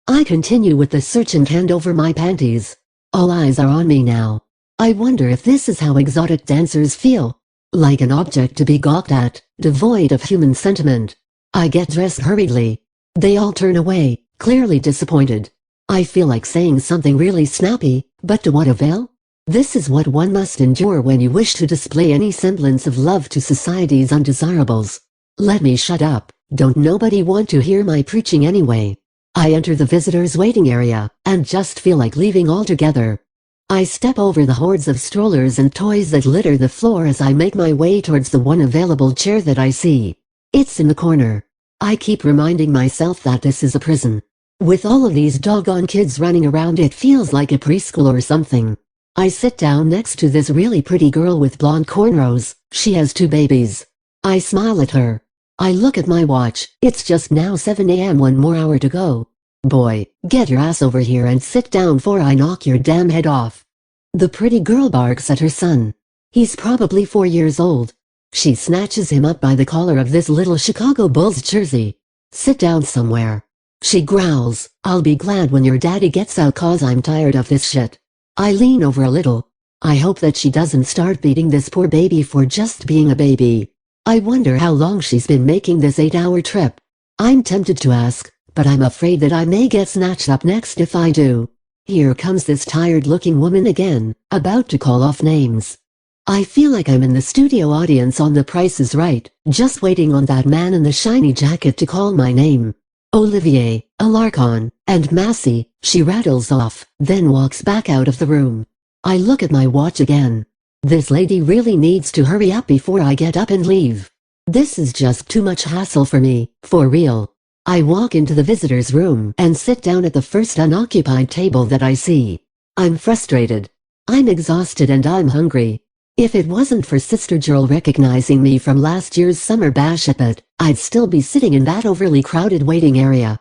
Speaker 1: I continue with the search and hand over my panties. All eyes are on me now. I wonder if this is how exotic dancers feel. Like an object to be gawked at, devoid of human sentiment. I get dressed hurriedly. They all turn away, clearly disappointed. I feel like saying something really snappy, but to what avail? This is what one must endure when you wish to display any semblance of love to society's undesirables. Let me shut up, don't nobody want to hear my preaching anyway. I enter the visitors' waiting area, and just feel like leaving altogether. I step over the hordes of strollers and toys that litter the floor as I make my way towards the one available chair that I see. It's in the corner. I keep reminding myself that this is a prison. With all of these doggone kids running around, it feels like a preschool or something. I sit down next to this really pretty girl with blonde cornrows. She has 2 babies. I smile at her. I look at my watch. It's just now 7 a.m. 1 more hour to go. Boy, get your ass over here and sit down before I knock your damn head off. The pretty girl barks at her son. He's probably 4 years old. She snatches him up by the collar of this little Chicago Bulls jersey. Sit down somewhere. She growls, I'll be glad when your daddy gets out, cause I'm tired of this shit. I lean over a little. I hope that she doesn't start beating this poor baby for just being a baby. I wonder how long she's been making this 8-hour trip. I'm tempted to ask, but I'm afraid that I may get snatched up next if I do. Here comes this tired-looking woman again, about to call off names. I feel like I'm in the studio audience on The Price is Right, just waiting on that man in the shiny jacket to call my name. Olivier, Alarcon, and Massey, she rattles off, then walks back out of the room. I look at my watch again. This lady really needs to hurry up before I get up and leave. This is just too much hassle for me, for real. I walk into the visitor's room and sit down at the first unoccupied table that I see. I'm frustrated. I'm exhausted and I'm hungry. If it wasn't for Sister Joel recognizing me from last year's summer bash at it, I'd still be sitting in that overly crowded waiting area.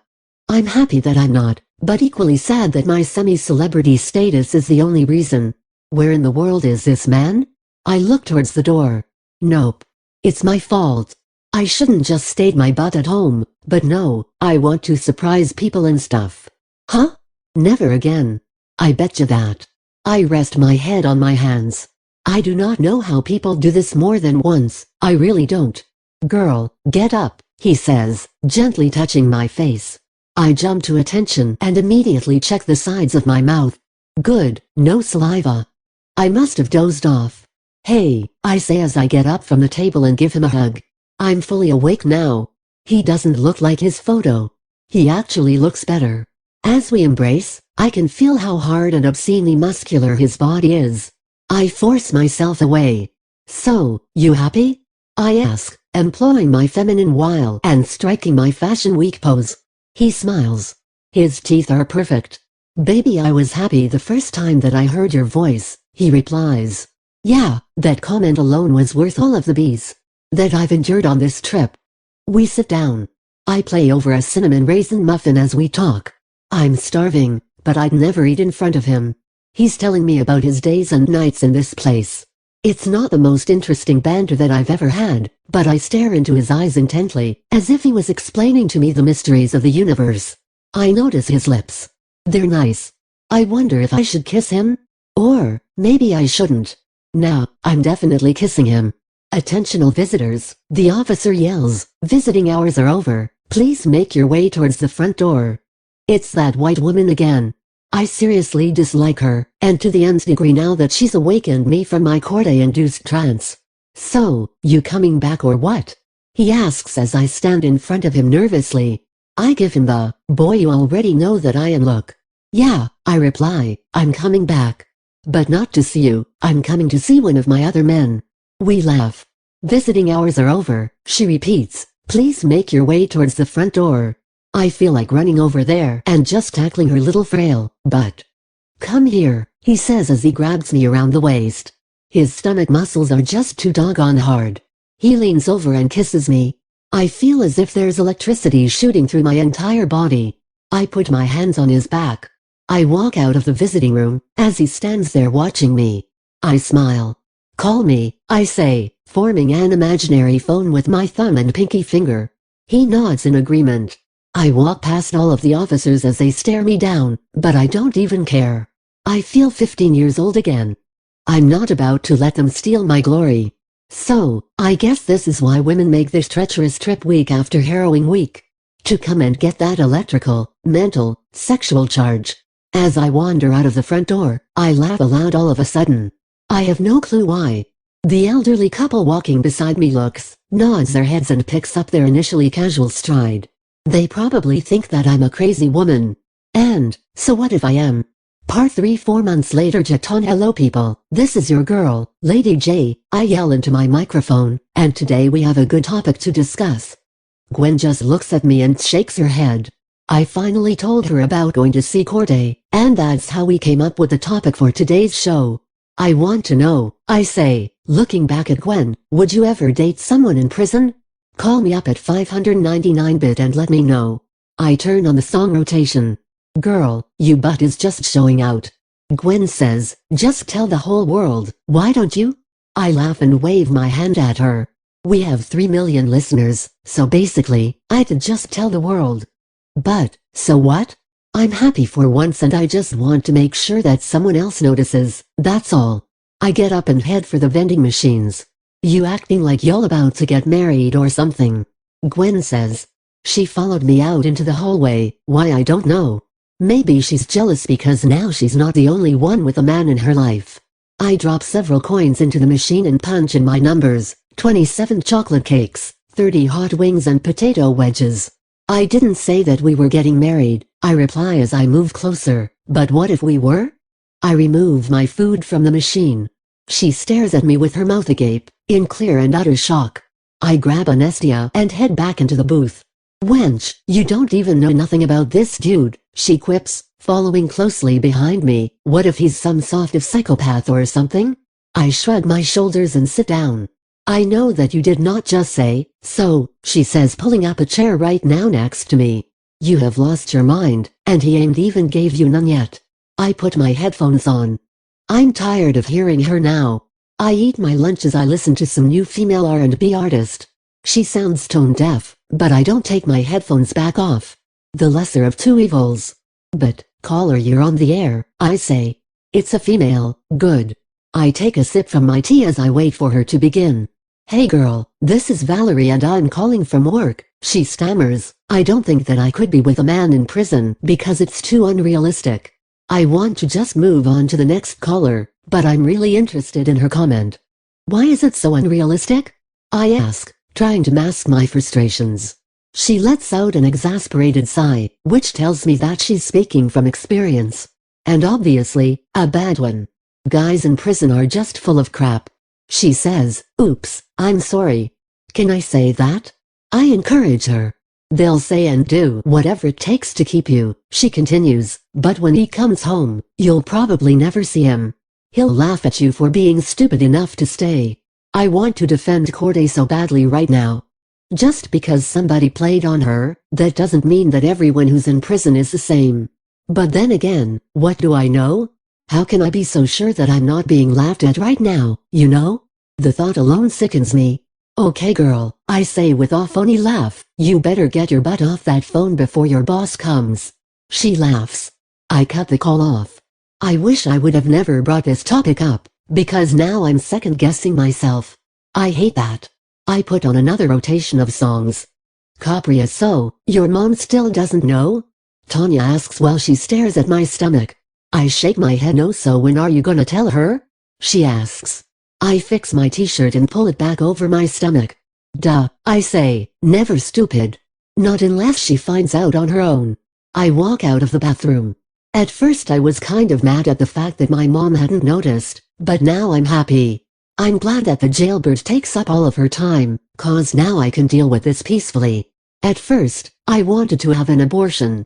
Speaker 1: I'm happy that I'm not, but equally sad that my semi-celebrity status is the only reason. Where in the world is this man? I look towards the door. Nope. It's my fault. I shouldn't just stayed my butt at home, but no, I want to surprise people and stuff. Huh? Never again. I betcha that. I rest my head on my hands. I do not know how people do this more than once, I really don't. Girl, get up, he says, gently touching my face. I jump to attention and immediately check the sides of my mouth. Good, no saliva. I must have dozed off. Hey, I say as I get up from the table and give him a hug. I'm fully awake now. He doesn't look like his photo. He actually looks better. As we embrace, I can feel how hard and obscenely muscular his body is. I force myself away. So, you happy? I ask, employing my feminine wile and striking my Fashion Week pose. He smiles. His teeth are perfect. Baby, I was happy the first time that I heard your voice, he replies. Yeah, that comment alone was worth all of the bees that I've endured on this trip. We sit down. I play over a cinnamon raisin muffin as we talk. I'm starving, but I'd never eat in front of him. He's telling me about his days and nights in this place. It's not the most interesting banter that I've ever had, but I stare into his eyes intently, as if he was explaining to me the mysteries of the universe. I notice his lips. They're nice. I wonder if I should kiss him? Or, maybe I shouldn't. Nah, I'm definitely kissing him. Attentional visitors, the officer yells, visiting hours are over, please make your way towards the front door. It's that white woman again. I seriously dislike her, and to the nth degree now that she's awakened me from my Corday-induced trance. So, you coming back or what? He asks as I stand in front of him nervously. I give him the, boy you already know that I am look. Yeah, I reply, I'm coming back. But not to see you, I'm coming to see one of my other men. We laugh. Visiting hours are over, she repeats, please make your way towards the front door. I feel like running over there and just tackling her little frail butt. Come here, he says as he grabs me around the waist. His stomach muscles are just too doggone hard. He leans over and kisses me. I feel as if there's electricity shooting through my entire body. I put my hands on his back. I walk out of the visiting room, as he stands there watching me. I smile. Call me, I say, forming an imaginary phone with my thumb and pinky finger. He nods in agreement. I walk past all of the officers as they stare me down, but I don't even care. I feel 15 years old again. I'm not about to let them steal my glory. So, I guess this is why women make this treacherous trip week after harrowing week. To come and get that electrical, mental, sexual charge. As I wander out of the front door, I laugh aloud all of a sudden. I have no clue why. The elderly couple walking beside me looks, nods their heads and picks up their initially casual stride. They probably think that I'm a crazy woman. And, so what if I am? Part 3 4 months later. Jeton. Hello people, this is your girl, Lady J, I yell into my microphone, and today we have a good topic to discuss. Gwen just looks at me and shakes her head. I finally told her about going to see Corday, and that's how we came up with the topic for today's show. I want to know, I say, looking back at Gwen, would you ever date someone in prison? Call me up at 599-bit and let me know. I turn on the song rotation. Girl, you butt is just showing out. Gwen says, just tell the whole world, why don't you? I laugh and wave my hand at her. We have 3 million listeners, so basically, I could just tell the world. But, so what? I'm happy for once and I just want to make sure that someone else notices, that's all. I get up and head for the vending machines. You acting like you're about to get married or something? Gwen says. She followed me out into the hallway, why I don't know. Maybe she's jealous because now she's not the only one with a man in her life. I drop several coins into the machine and punch in my numbers, 27 chocolate cakes, 30 hot wings and potato wedges. I didn't say that we were getting married, I reply as I move closer, but what if we were? I remove my food from the machine. She stares at me with her mouth agape, in clear and utter shock. I grab Anestia and head back into the booth. Wench, you don't even know nothing about this dude, she quips, following closely behind me. What if he's some sort of psychopath or something? I shrug my shoulders and sit down. I know that you did not just say, so, she says pulling up a chair right now next to me. You have lost your mind, and he ain't even gave you none yet. I put my headphones on. I'm tired of hearing her now. I eat my lunch as I listen to some new female R&B artist. She sounds tone deaf, but I don't take my headphones back off. The lesser of two evils. But, caller, you're on the air, I say. It's a female, good. I take a sip from my tea as I wait for her to begin. Hey girl, this is Valerie and I'm calling from work, she stammers. I don't think that I could be with a man in prison because it's too unrealistic. I want to just move on to the next caller, but I'm really interested in her comment. Why is it so unrealistic? I ask, trying to mask my frustrations. She lets out an exasperated sigh, which tells me that she's speaking from experience. And obviously, a bad one. Guys in prison are just full of crap. She says, oops, I'm sorry. Can I say that? I encourage her. They'll say and do whatever it takes to keep you, she continues, but when he comes home, you'll probably never see him. He'll laugh at you for being stupid enough to stay. I want to defend Corday so badly right now. Just because somebody played on her, that doesn't mean that everyone who's in prison is the same. But then again, what do I know? How can I be so sure that I'm not being laughed at right now, you know? The thought alone sickens me. Okay girl, I say with a phony laugh, you better get your butt off that phone before your boss comes. She laughs. I cut the call off. I wish I would have never brought this topic up, because now I'm second-guessing myself. I hate that. I put on another rotation of songs. Capria, so, your mom still doesn't know? Tanya asks while she stares at my stomach. I shake my head no, so when are you gonna tell her? She asks. I fix my t-shirt and pull it back over my stomach. Duh, I say, never, stupid. Not unless she finds out on her own. I walk out of the bathroom. At first I was kind of mad at the fact that my mom hadn't noticed, but now I'm happy. I'm glad that the jailbird takes up all of her time, cause now I can deal with this peacefully. At first, I wanted to have an abortion.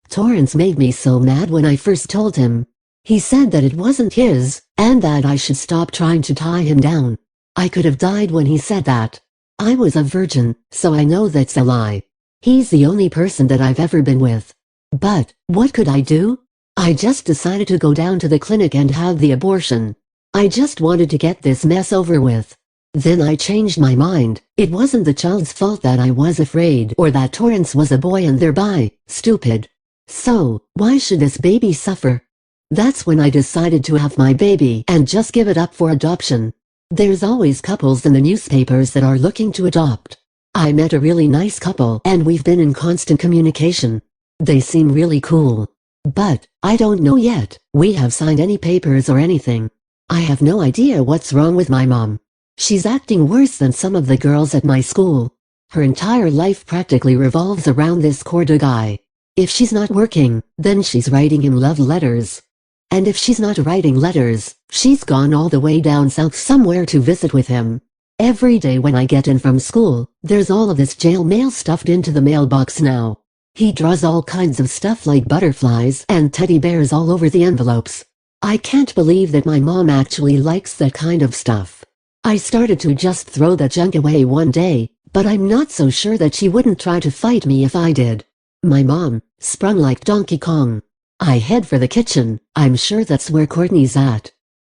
Speaker 1: Torrance made me so mad when I first told him. He said that it wasn't his, and that I should stop trying to tie him down. I could have died when he said that. I was a virgin, so I know that's a lie. He's the only person that I've ever been with. But, what could I do? I just decided to go down to the clinic and have the abortion. I just wanted to get this mess over with. Then I changed my mind. It wasn't the child's fault that I was afraid or that Torrance was a boy and thereby stupid. So, why should this baby suffer? That's when I decided to have my baby and just give it up for adoption. There's always couples in the newspapers that are looking to adopt. I met a really nice couple and we've been in constant communication. They seem really cool. But, I don't know yet, we have signed any papers or anything. I have no idea what's wrong with my mom. She's acting worse than some of the girls at my school. Her entire life practically revolves around this Corday guy. If she's not working, then she's writing him love letters. And if she's not writing letters, she's gone all the way down south somewhere to visit with him. Every day when I get in from school, there's all of this jail mail stuffed into the mailbox now. He draws all kinds of stuff like butterflies and teddy bears all over the envelopes. I can't believe that my mom actually likes that kind of stuff. I started to just throw that junk away one day, but I'm not so sure that she wouldn't try to fight me if I did. My mom, sprung like Donkey Kong. I head for the kitchen. I'm sure that's where Courtney's at.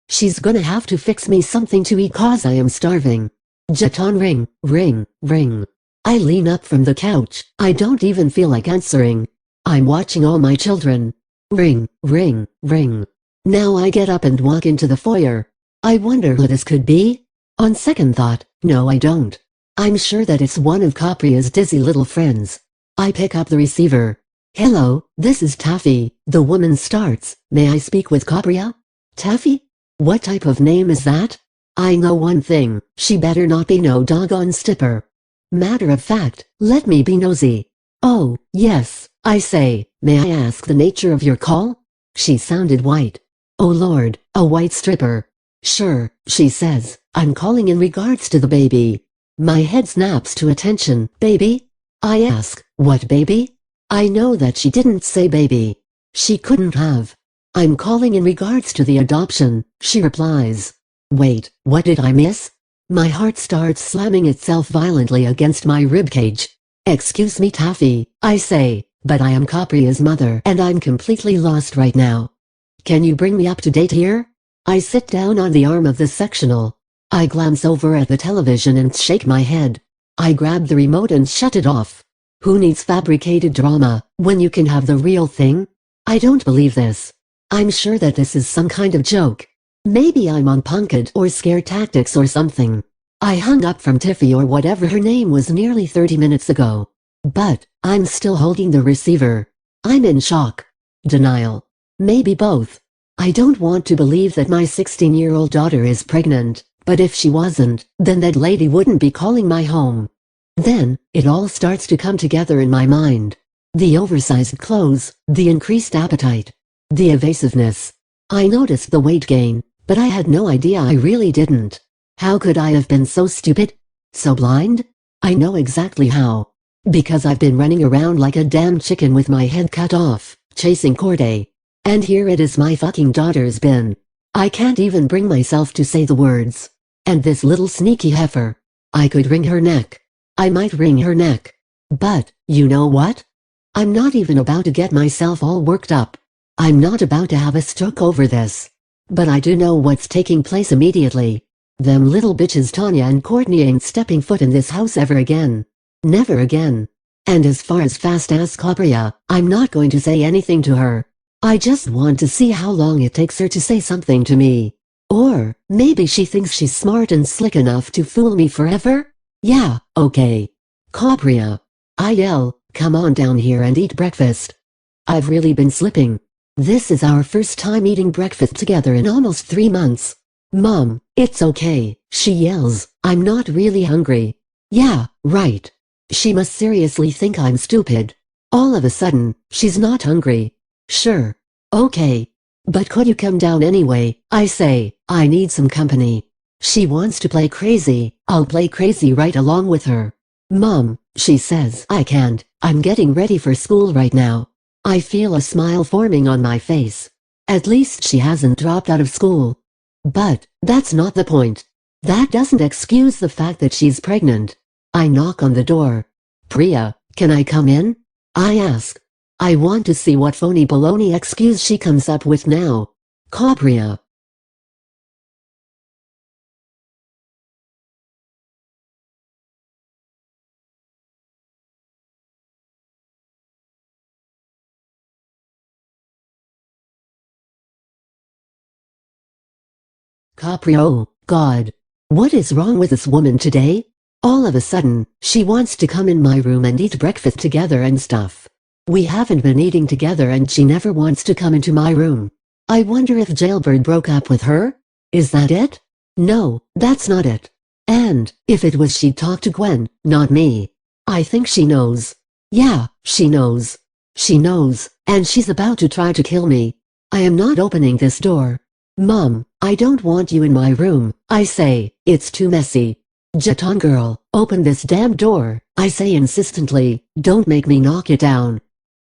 Speaker 1: She's gonna have to fix me something to eat cause I am starving. Jeton ring, ring, ring. I lean up from the couch. I don't even feel like answering. I'm watching all my children. Ring, ring, ring. Now I get up and walk into the foyer. I wonder who this could be? On second thought, no I don't. I'm sure that it's one of Capria's dizzy little friends. I pick up the receiver. Hello, this is Taffy, the woman starts. May I speak with Capria? Taffy? What type of name is that? I know one thing, she better not be no doggone stipper. Matter of fact, let me be nosy. Oh, yes, I say, may I ask the nature of your call? She sounded white. Oh Lord, a white stripper. Sure, she says, I'm calling in regards to the baby. My head snaps to attention. Baby? I ask, what baby? I know that she didn't say baby. She couldn't have. I'm calling in regards to the adoption, she replies. Wait, what did I miss? My heart starts slamming itself violently against my ribcage. Excuse me Taffy, I say, but I am Capria's mother and I'm completely lost right now. Can you bring me up to date here? I sit down on the arm of the sectional. I glance over at the television and shake my head. I grab the remote and shut it off. Who needs fabricated drama when you can have the real thing? I don't believe this. I'm sure that this is some kind of joke. Maybe I'm on punked or scare tactics or something. I hung up from Tiffy or whatever her name was nearly 30 minutes ago. But I'm still holding the receiver. I'm in shock. Denial. Maybe both. I don't want to believe that my 16-year-old daughter is pregnant, but if she wasn't, then that lady wouldn't be calling my home. Then, it all starts to come together in my mind. The oversized clothes, the increased appetite, the evasiveness. I noticed the weight gain, but I had no idea I really didn't. How could I have been so stupid? So blind? I know exactly how. Because I've been running around like a damn chicken with my head cut off, chasing Corday. And here it is my fucking daughter's bin. I can't even bring myself to say the words. And this little sneaky heifer. I could wring her neck. I might wring her neck. But, you know what? I'm not even about to get myself all worked up. I'm not about to have a stroke over this. But I do know what's taking place immediately. Them little bitches Tanya and Courtney ain't stepping foot in this house ever again. Never again. And as far as fast-ass Capria, I'm not going to say anything to her. I just want to see how long it takes her to say something to me. Or, maybe she thinks she's smart and slick enough to fool me forever? Yeah, okay. Capria. I yell, come on down here and eat breakfast. I've really been slipping. This is our first time eating breakfast together in almost 3 months. Mom, it's okay, she yells, I'm not really hungry. Yeah, right. She must seriously think I'm stupid. All of a sudden, she's not hungry. Sure. Okay. But could you come down anyway? I say, I need some company. She wants to play crazy, I'll play crazy right along with her. Mom, she says, I can't, I'm getting ready for school right now. I feel a smile forming on my face. At least she hasn't dropped out of school. But, that's not the point. That doesn't excuse the fact that she's pregnant. I knock on the door. Priya, can I come in? I ask. I want to see what phony baloney excuse she comes up with now. Capria. Capria, oh, God. What is wrong with this woman today? All of a sudden, she wants to come in my room and eat breakfast together and stuff. We haven't been eating together and she never wants to come into my room. I wonder if Jailbird broke up with her? Is that it? No, that's not it. And, if it was, she'd talk to Gwen, not me. I think she knows. Yeah, she knows. She knows, and she's about to try to kill me. I am not opening this door. Mom, I don't want you in my room, I say, it's too messy. Jeton girl, open this damn door, I say insistently, don't make me knock it down.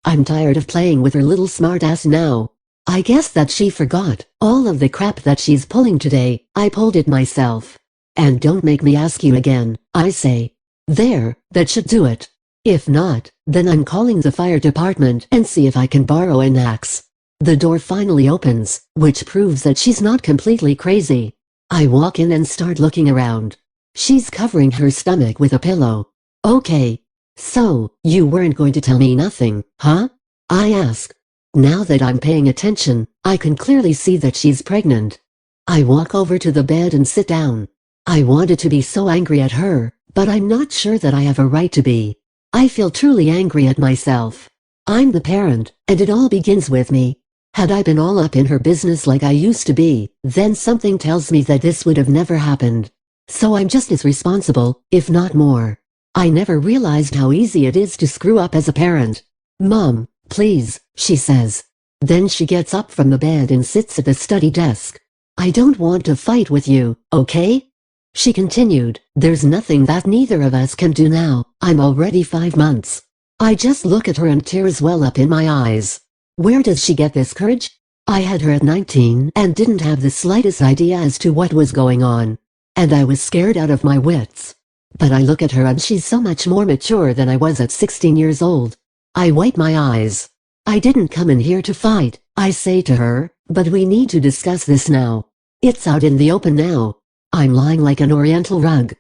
Speaker 1: I'm tired of playing with her little smartass now. I guess that she forgot all of the crap that she's pulling today. I pulled it myself. And don't make me ask you again, I say. There, that should do it. If not, then I'm calling the fire department and see if I can borrow an axe. The door finally opens, which proves that she's not completely crazy. I walk in and start looking around. She's covering her stomach with a pillow. Okay. So, you weren't going to tell me nothing, huh? I ask. Now that I'm paying attention, I can clearly see that she's pregnant. I walk over to the bed and sit down. I wanted to be so angry at her, but I'm not sure that I have a right to be. I feel truly angry at myself. I'm the parent, and it all begins with me. Had I been all up in her business like I used to be, then something tells me that this would have never happened. So I'm just as responsible, if not more. I never realized how easy it is to screw up as a parent. Mom, please, she says. Then she gets up from the bed and sits at the study desk. I don't want to fight with you, okay? She continued, there's nothing that neither of us can do now, I'm already 5 months. I just look at her and tears well up in my eyes. Where does she get this courage? I had her at 19 and didn't have the slightest idea as to what was going on. And I was scared out of my wits. But I look at her and she's so much more mature than I was at 16 years old. I wipe my eyes. I didn't come in here to fight, I say to her, but we need to discuss this now. It's out in the open now. I'm lying like an oriental rug.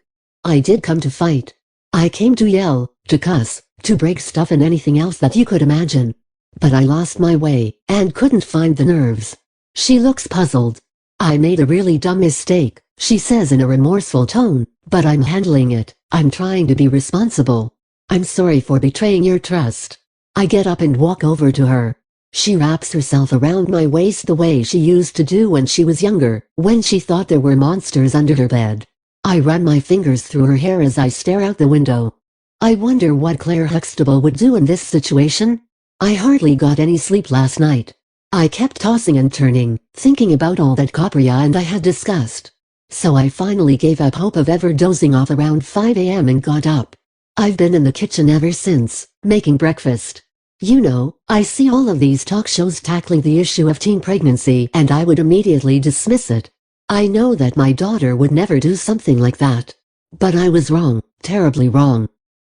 Speaker 1: I did come to fight. I came to yell, to cuss, to break stuff and anything else that you could imagine. But I lost my way, and couldn't find the nerves. She looks puzzled. I made a really dumb mistake, she says in a remorseful tone, but I'm handling it. I'm trying to be responsible. I'm sorry for betraying your trust. I get up and walk over to her. She wraps herself around my waist the way she used to do when she was younger, when she thought there were monsters under her bed. I run my fingers through her hair as I stare out the window. I wonder what Claire Huxtable would do in this situation. I hardly got any sleep last night. I kept tossing and turning, thinking about all that Capria and I had discussed. So I finally gave up hope of ever dozing off around 5 a.m. and got up. I've been in the kitchen ever since, making breakfast. You know, I see all of these talk shows tackling the issue of teen pregnancy and I would immediately dismiss it. I know that my daughter would never do something like that. But I was wrong, terribly wrong.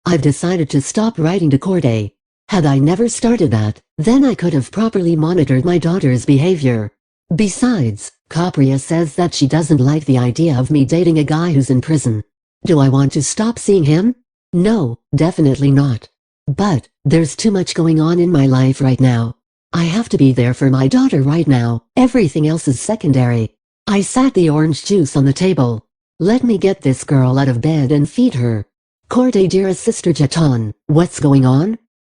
Speaker 1: I've decided to stop writing to Corday. Had I never started that, then I could have properly monitored my daughter's behavior. Besides, Capria says that she doesn't like the idea of me dating a guy who's in prison. Do I want to stop seeing him? No, definitely not. But, there's too much going on in my life right now. I have to be there for my daughter right now, everything else is secondary. I sat the orange juice on the table. Let me get this girl out of bed and feed her. Corday, dearest Sister Jeton, what's going on?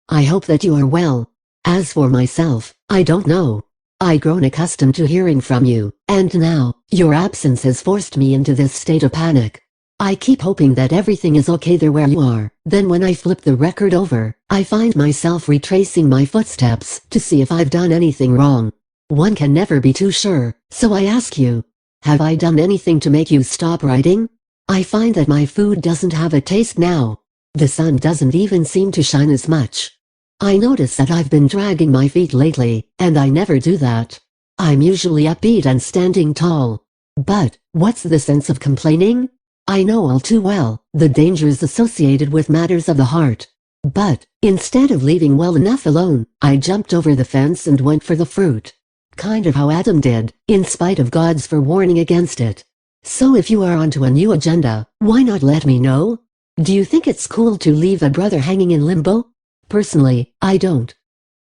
Speaker 1: I hope that you are well. As for myself, I don't know. I've grown accustomed to hearing from you, and now, your absence has forced me into this state of panic. I keep hoping that everything is okay there where you are, then when I flip the record over, I find myself retracing my footsteps to see if I've done anything wrong. One can never be too sure, so I ask you, have I done anything to make you stop writing? I find that my food doesn't have a taste now. The sun doesn't even seem to shine as much. I notice that I've been dragging my feet lately, and I never do that. I'm usually upbeat and standing tall. But, what's the sense of complaining? I know all too well the dangers associated with matters of the heart. But, instead of leaving well enough alone, I jumped over the fence and went for the fruit. Kind of how Adam did, in spite of God's forewarning against it. So if you are onto a new agenda, why not let me know? Do you think it's cool to leave a brother hanging in limbo? Personally, I don't.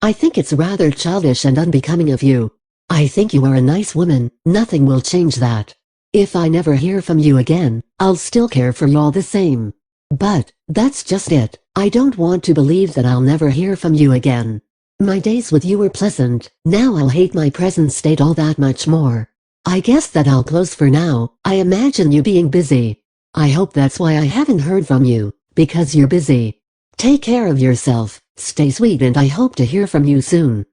Speaker 1: I think it's rather childish and unbecoming of you. I think you are a nice woman, nothing will change that. If I never hear from you again, I'll still care for you all the same. But, that's just it, I don't want to believe that I'll never hear from you again. My days with you were pleasant, now I'll hate my present state all that much more. I guess that I'll close for now, I imagine you being busy. I hope that's why I haven't heard from you, because you're busy. Take care of yourself, stay sweet and I hope to hear from you soon.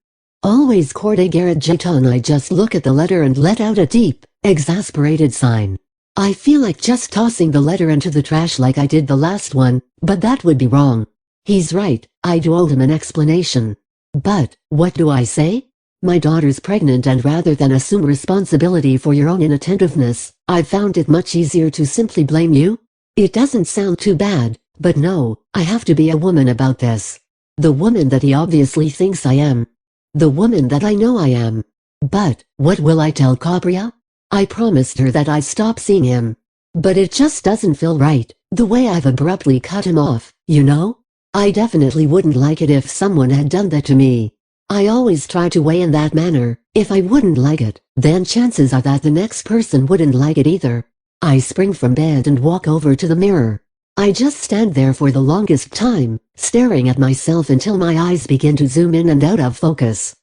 Speaker 1: Always Corday Garrett Jeton. I just look at the letter and let out a deep, exasperated sign. I feel like just tossing the letter into the trash like I did the last one, but that would be wrong. He's right, I do owe him an explanation. But, what do I say? My daughter's pregnant and rather than assume responsibility for your own inattentiveness, I've found it much easier to simply blame you. It doesn't sound too bad, but no, I have to be a woman about this. The woman that he obviously thinks I am. The woman that I know I am. But, what will I tell Capria? I promised her that I'd stop seeing him. But it just doesn't feel right, the way I've abruptly cut him off, you know? I definitely wouldn't like it if someone had done that to me. I always try to weigh in that manner, if I wouldn't like it, then chances are that the next person wouldn't like it either. I spring from bed and walk over to the mirror. I just stand there for the longest time, staring at myself until my eyes begin to zoom in and out of focus.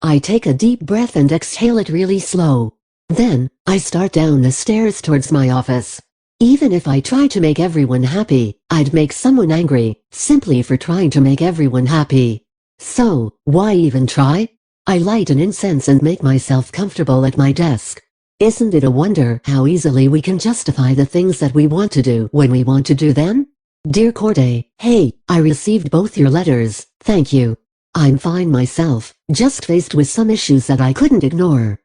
Speaker 1: I take a deep breath and exhale it really slow. Then, I start down the stairs towards my office. Even if I try to make everyone happy, I'd make someone angry, simply for trying to make everyone happy. So, why even try? I light an incense and make myself comfortable at my desk. Isn't it a wonder how easily we can justify the things that we want to do when we want to do them? Dear Corday, hey, I received both your letters, thank you. I'm fine myself, just faced with some issues that I couldn't ignore.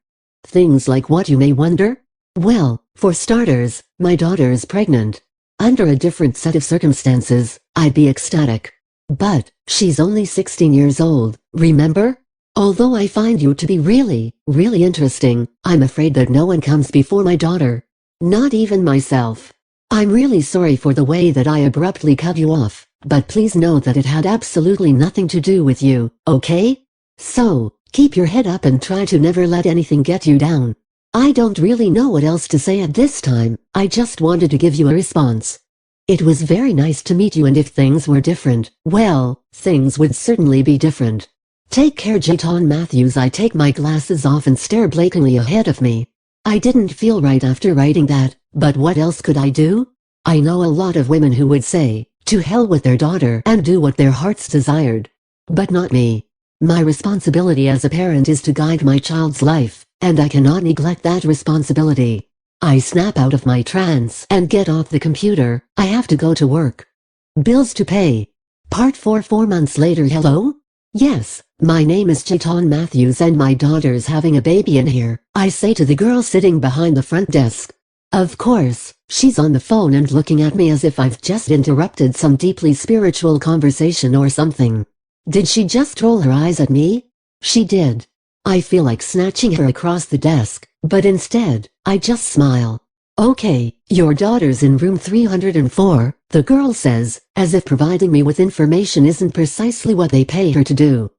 Speaker 1: Things like what, you may wonder? Well, for starters, my daughter is pregnant. Under a different set of circumstances, I'd be ecstatic. But, she's only 16 years old, remember? Although I find you to be really, really interesting, I'm afraid that no one comes before my daughter. Not even myself. I'm really sorry for the way that I abruptly cut you off, but please know that it had absolutely nothing to do with you, okay? So, keep your head up and try to never let anything get you down. I don't really know what else to say at this time, I just wanted to give you a response. It was very nice to meet you, and if things were different, well, things would certainly be different. Take care, Jeton Matthews. I take my glasses off and stare blankly ahead of me. I didn't feel right after writing that, but what else could I do? I know a lot of women who would say, to hell with their daughter and do what their hearts desired. But not me. My responsibility as a parent is to guide my child's life, and I cannot neglect that responsibility. I snap out of my trance and get off the computer. I have to go to work. Bills to pay. Part 4. 4 months later. Hello? Yes, my name is Jeton Matthews and my daughter's having a baby in here, I say to the girl sitting behind the front desk. Of course, she's on the phone and looking at me as if I've just interrupted some deeply spiritual conversation or something. Did she just roll her eyes at me? She did. I feel like snatching her across the desk, but instead, I just smile. Okay, your daughter's in room 304, the girl says, as if providing me with information isn't precisely what they pay her to do.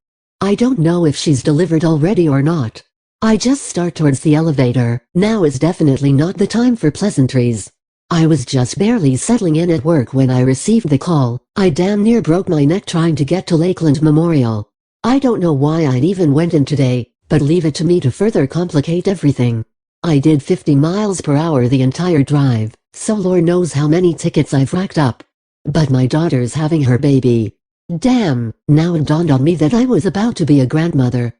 Speaker 1: I don't know if she's delivered already or not. I just start towards the elevator. Now is definitely not the time for pleasantries. I was just barely settling in at work when I received the call. I damn near broke my neck trying to get to Lakeland Memorial. I don't know why I even went in today, but leave it to me to further complicate everything. I did 50 miles per hour the entire drive, so Lord knows how many tickets I've racked up. But my daughter's having her baby. Damn, now it dawned on me that I was about to be a grandmother.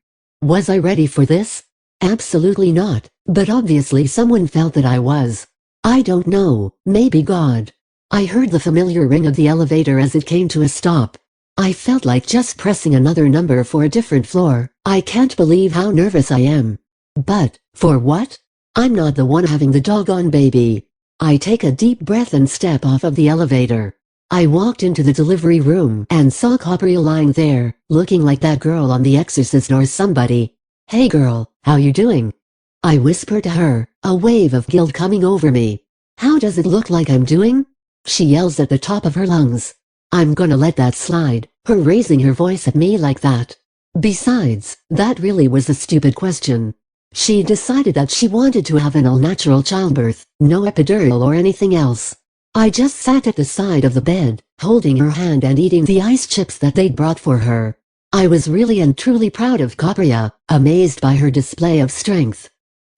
Speaker 1: Was I ready for this? Absolutely not, but obviously someone felt that I was. I don't know, maybe God. I heard the familiar ring of the elevator as it came to a stop. I felt like just pressing another number for a different floor. I can't believe how nervous I am. But, for what? I'm not the one having the doggone baby. I take a deep breath and step off of the elevator. I walked into the delivery room and saw Capriya lying there, looking like that girl on The Exorcist or somebody. Hey girl, how you doing? I whispered to her, a wave of guilt coming over me. How does it look like I'm doing? She yells at the top of her lungs. I'm gonna let that slide, her raising her voice at me like that. Besides, that really was a stupid question. She decided that she wanted to have an all-natural childbirth, no epidural or anything else. I just sat at the side of the bed, holding her hand and eating the ice chips that they'd brought for her. I was really and truly proud of Capriya, amazed by her display of strength.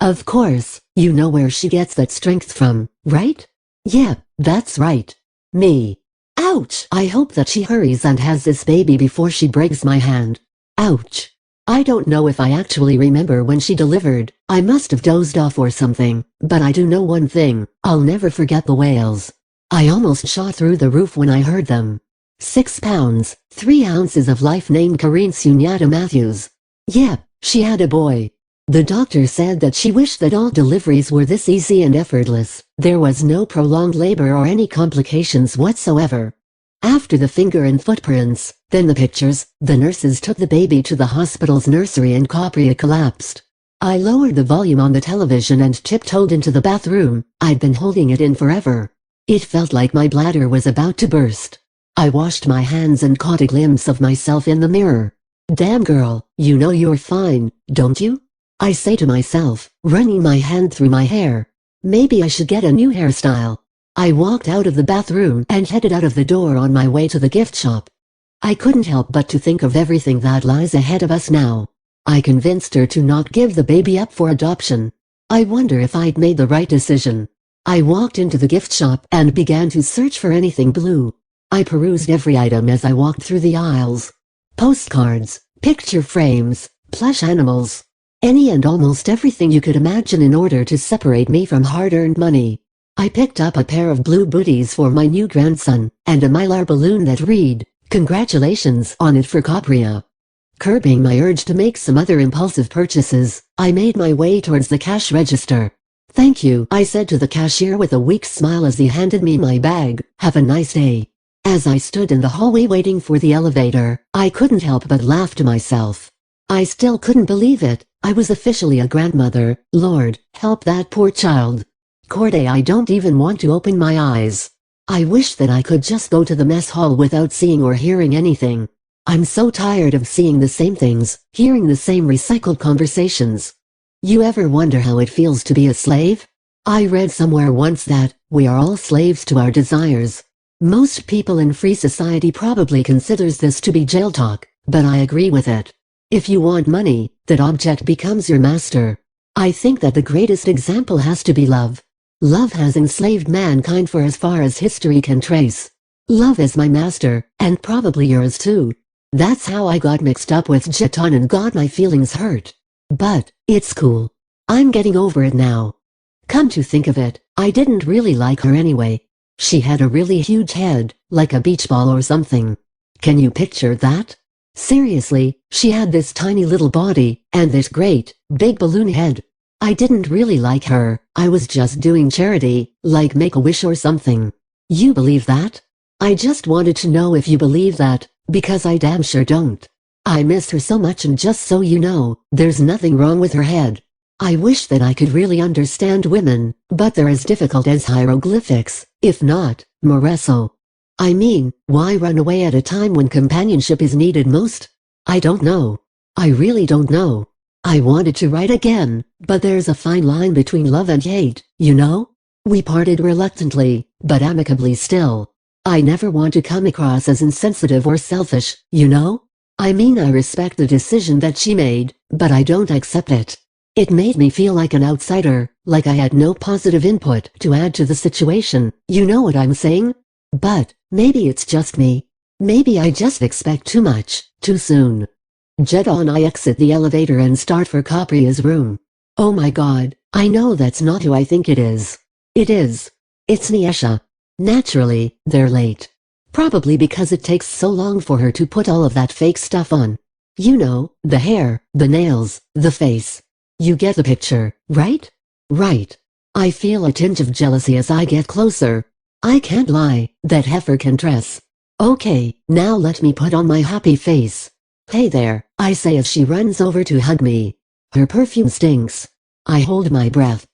Speaker 1: Of course, you know where she gets that strength from, right? Yeah, that's right. Me. Ouch! I hope that she hurries and has this baby before she breaks my hand. Ouch. I don't know if I actually remember when she delivered. I must have dozed off or something, but I do know one thing, I'll never forget the wails. I almost shot through the roof when I heard them. 6 pounds, 3 ounces of life named Karine Sunyata Matthews. Yep, she had a boy. The doctor said that she wished that all deliveries were this easy and effortless. There was no prolonged labor or any complications whatsoever. After the finger and footprints, then the pictures, the nurses took the baby to the hospital's nursery and Capriya collapsed. I lowered the volume on the television and tiptoed into the bathroom. I'd been holding it in forever. It felt like my bladder was about to burst. I washed my hands and caught a glimpse of myself in the mirror. Damn girl, you know you're fine, don't you? I say to myself, running my hand through my hair. Maybe I should get a new hairstyle. I walked out of the bathroom and headed out of the door on my way to the gift shop. I couldn't help but to think of everything that lies ahead of us now. I convinced her to not give the baby up for adoption. I wonder if I'd made the right decision. I walked into the gift shop and began to search for anything blue. I perused every item as I walked through the aisles. Postcards, picture frames, plush animals. Any and almost everything you could imagine in order to separate me from hard-earned money. I picked up a pair of blue booties for my new grandson, and a mylar balloon that read, "Congratulations" on it for Capriya. Curbing my urge to make some other impulsive purchases, I made my way towards the cash register. "Thank you," I said to the cashier with a weak smile as he handed me my bag. "Have a nice day." As I stood in the hallway waiting for the elevator, I couldn't help but laugh to myself. I still couldn't believe it. I was officially a grandmother. Lord, help that poor child. Corday, I don't even want to open my eyes. I wish that I could just go to the mess hall without seeing or hearing anything. I'm so tired of seeing the same things, hearing the same recycled conversations. You ever wonder how it feels to be a slave? I read somewhere once that we are all slaves to our desires. Most people in free society probably considers this to be jail talk, but I agree with it. If you want money, that object becomes your master. I think that the greatest example has to be love. Love has enslaved mankind for as far as history can trace. Love is my master, and probably yours too. That's how I got mixed up with Jeton and got my feelings hurt. But it's cool. I'm getting over it now. Come to think of it, I didn't really like her anyway. She had a really huge head, like a beach ball or something. Can you picture that? Seriously, she had this tiny little body, and this great, big balloon head. I didn't really like her. I was just doing charity, like Make-A-Wish or something. You believe that? I just wanted to know if you believe that, because I damn sure don't. I miss her so much, and just so you know, there's nothing wrong with her head. I wish that I could really understand women, but they're as difficult as hieroglyphics, if not, Moreso. I mean, why run away at a time when companionship is needed most? I don't know. I really don't know. I wanted to write again, but there's a fine line between love and hate, you know? We parted reluctantly, but amicably still. I never want to come across as insensitive or selfish, you know? I mean, I respect the decision that she made, but I don't accept it. It made me feel like an outsider, like I had no positive input to add to the situation, you know what I'm saying? But maybe it's just me. Maybe I just expect too much, too soon. Jeddah and I exit the elevator and start for Capria's room. Oh my god, I know that's not who I think it is. It is. It's Niesha. Naturally, they're late. Probably because it takes so long for her to put all of that fake stuff on. You know, the hair, the nails, the face. You get the picture, right? Right. I feel a tinge of jealousy as I get closer. I can't lie, that heifer can dress. Okay, now let me put on my happy face. Hey there, I say as she runs over to hug me. Her perfume stinks. I hold my breath.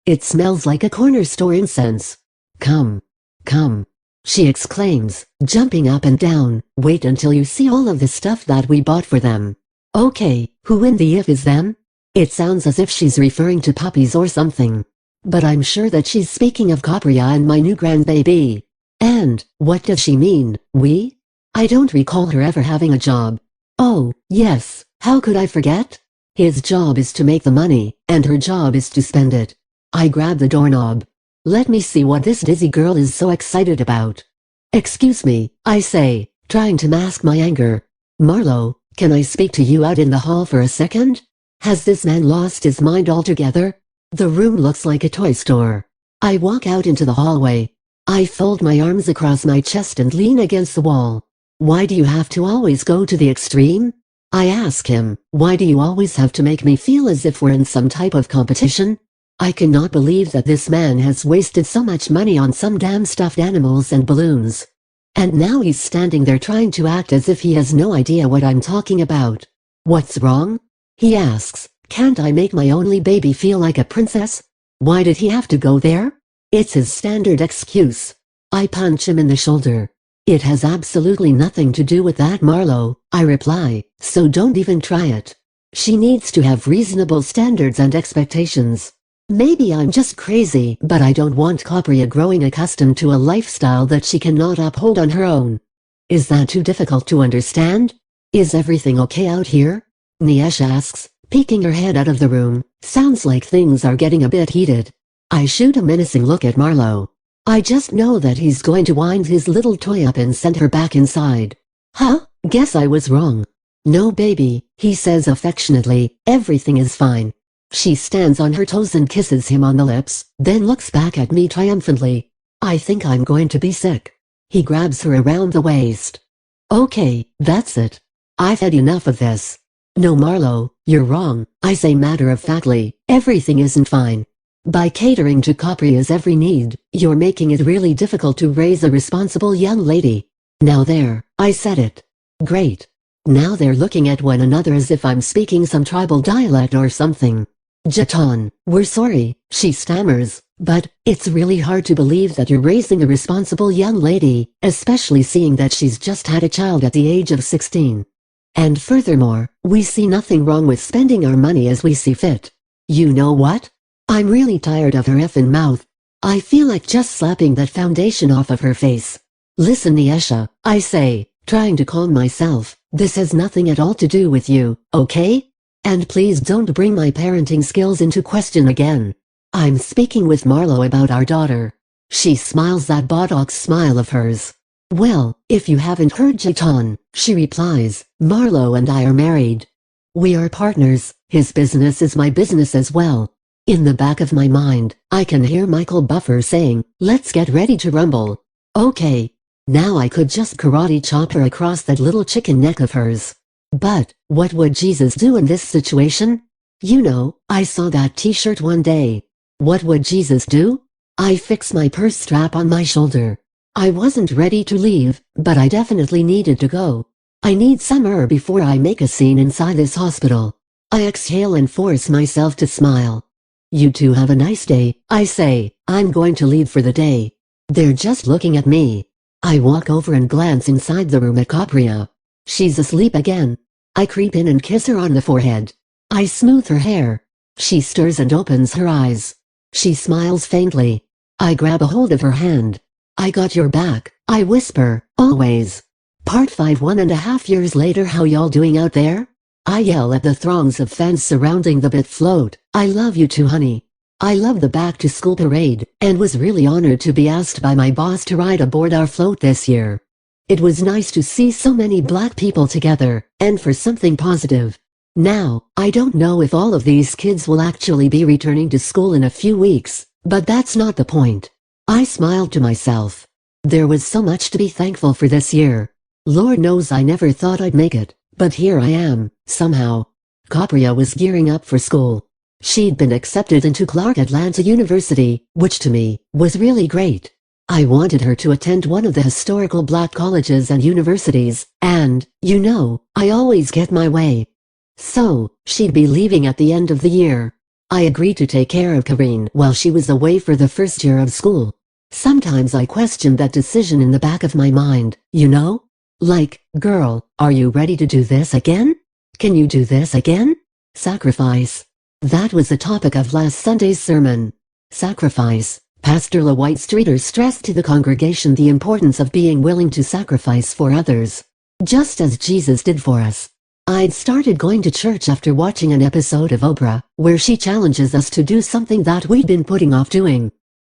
Speaker 1: It smells like a corner store incense. Come. Come. She exclaims, jumping up and down. Wait until you see all of the stuff that we bought for them. Okay, who in the if is them? It sounds as if she's referring to puppies or something. But I'm sure that she's speaking of Capria and my new grandbaby. And, what does she mean, we? I don't recall her ever having a job. Oh, yes, how could I forget? His job is to make the money, and her job is to spend it. I grab the doorknob. Let me see what this dizzy girl is so excited about. Excuse me, I say, trying to mask my anger. Marlo, can I speak to you out in the hall for a second? Has this man lost his mind altogether? The room looks like a toy store. I walk out into the hallway. I fold my arms across my chest and lean against the wall. Why do you have to always go to the extreme? I ask him, why do you always have to make me feel as if we're in some type of competition? I cannot believe that this man has wasted so much money on some damn stuffed animals and balloons. And now he's standing there trying to act as if he has no idea what I'm talking about. What's wrong? He asks, can't I make my only baby feel like a princess? Why did he have to go there? It's his standard excuse. I punch him in the shoulder. It has absolutely nothing to do with that, Marlo, I reply, so don't even try it. She needs to have reasonable standards and expectations. Maybe I'm just crazy, but I don't want Capria growing accustomed to a lifestyle that she cannot uphold on her own. Is that too difficult to understand? Is everything okay out here? Niesha asks, peeking her head out of the room. Sounds like things are getting a bit heated. I shoot a menacing look at Marlo. I just know that he's going to wind his little toy up and send her back inside. Huh? Guess I was wrong. No baby, he says affectionately, everything is fine. She stands on her toes and kisses him on the lips, then looks back at me triumphantly. I think I'm going to be sick. He grabs her around the waist. Okay, that's it. I've had enough of this. No, Marlo, you're wrong, I say matter-of-factly, everything isn't fine. By catering to Capria's every need, you're making it really difficult to raise a responsible young lady. Now there, I said it. Great. Now they're looking at one another as if I'm speaking some tribal dialect or something. Jaton, we're sorry, she stammers, but it's really hard to believe that you're raising a responsible young lady, especially seeing that she's just had a child at the age of 16. And furthermore, we see nothing wrong with spending our money as we see fit. You know what? I'm really tired of her effing mouth. I feel like just slapping that foundation off of her face. Listen, Niesha, I say, trying to calm myself, this has nothing at all to do with you, okay? And please don't bring my parenting skills into question again. I'm speaking with Marlo about our daughter. She smiles that Botox smile of hers. Well, if you haven't heard Jaton, she replies, Marlo and I are married. We are partners, his business is my business as well. In the back of my mind, I can hear Michael Buffer saying, let's get ready to rumble. Okay. Now I could just karate chop her across that little chicken neck of hers. But, what would Jesus do in this situation? You know, I saw that t-shirt one day. What would Jesus do? I fixed my purse strap on my shoulder. I wasn't ready to leave, but I definitely needed to go. I need some air before I make a scene inside this hospital. I exhale and force myself to smile. You two have a nice day, I say. I'm going to leave for the day. They're just looking at me. I walk over and glance inside the room at Capria. She's asleep again. I creep in and kiss her on the forehead. I smooth her hair. She stirs and opens her eyes. She smiles faintly. I grab a hold of her hand. I got your back, I whisper, always. Part 5. 1.5 years later. How y'all doing out there? I yell at the throngs of fans surrounding the bit float. I love you too, honey. I love the back-to-school parade, and was really honored to be asked by my boss to ride aboard our float this year. It was nice to see so many black people together, and for something positive. Now, I don't know if all of these kids will actually be returning to school in a few weeks, but that's not the point. I smiled to myself. There was so much to be thankful for this year. Lord knows I never thought I'd make it, but here I am, somehow. Capria was gearing up for school. She'd been accepted into Clark Atlanta University, which to me, was really great. I wanted her to attend one of the historical black colleges and universities, and, you know, I always get my way. So, she'd be leaving at the end of the year. I agreed to take care of Karine while she was away for the first year of school. Sometimes I questioned that decision in the back of my mind, you know? Like, girl, are you ready to do this again? Can you do this again? Sacrifice. That was the topic of last Sunday's sermon. Sacrifice. Pastor LaWhite Streeter stressed to the congregation the importance of being willing to sacrifice for others. Just as Jesus did for us. I'd started going to church after watching an episode of Oprah, where she challenges us to do something that we'd been putting off doing.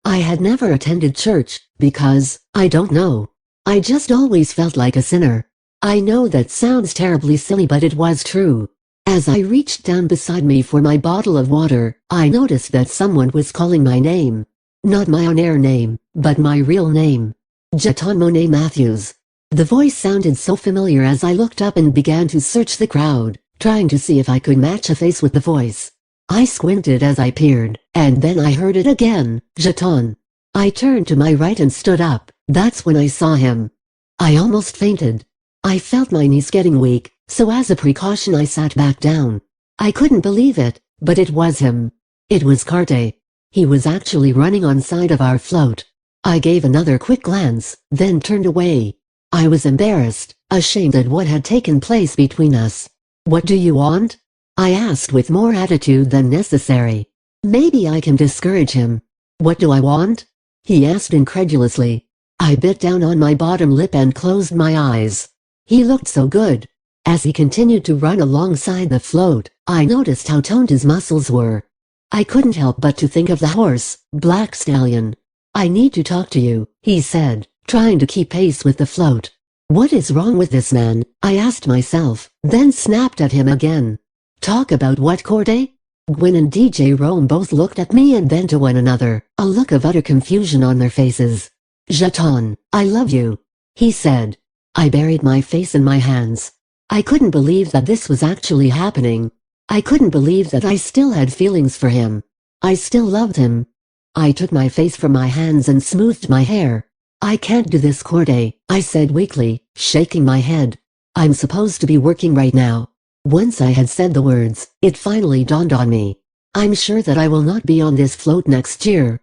Speaker 1: I had never attended church, because, I don't know. I just always felt like a sinner. I know that sounds terribly silly, but it was true. As I reached down beside me for my bottle of water, I noticed that someone was calling my name. Not my on-air name, but my real name. Jaton Monet Matthews. The voice sounded so familiar as I looked up and began to search the crowd, trying to see if I could match a face with the voice. I squinted as I peered, and then I heard it again, Jaton. I turned to my right and stood up. That's when I saw him. I almost fainted. I felt my knees getting weak, so as a precaution I sat back down. I couldn't believe it, but it was him. It was Carte. He was actually running on side of our float. I gave another quick glance, then turned away. I was embarrassed, ashamed at what had taken place between us. What do you want? I asked with more attitude than necessary. Maybe I can discourage him. What do I want? He asked incredulously. I bit down on my bottom lip and closed my eyes. He looked so good. As he continued to run alongside the float, I noticed how toned his muscles were. I couldn't help but to think of the horse, Black Stallion. I need to talk to you, he said, trying to keep pace with the float. What is wrong with this man? I asked myself, then snapped at him again. Talk about what, Corday? Gwen and DJ Rome both looked at me and then to one another, a look of utter confusion on their faces. Jaton, I love you, he said. I buried my face in my hands. I couldn't believe that this was actually happening. I couldn't believe that I still had feelings for him. I still loved him. I took my face from my hands and smoothed my hair. I can't do this, Corday, I said weakly, shaking my head. I'm supposed to be working right now. Once I had said the words, it finally dawned on me. I'm sure that I will not be on this float next year.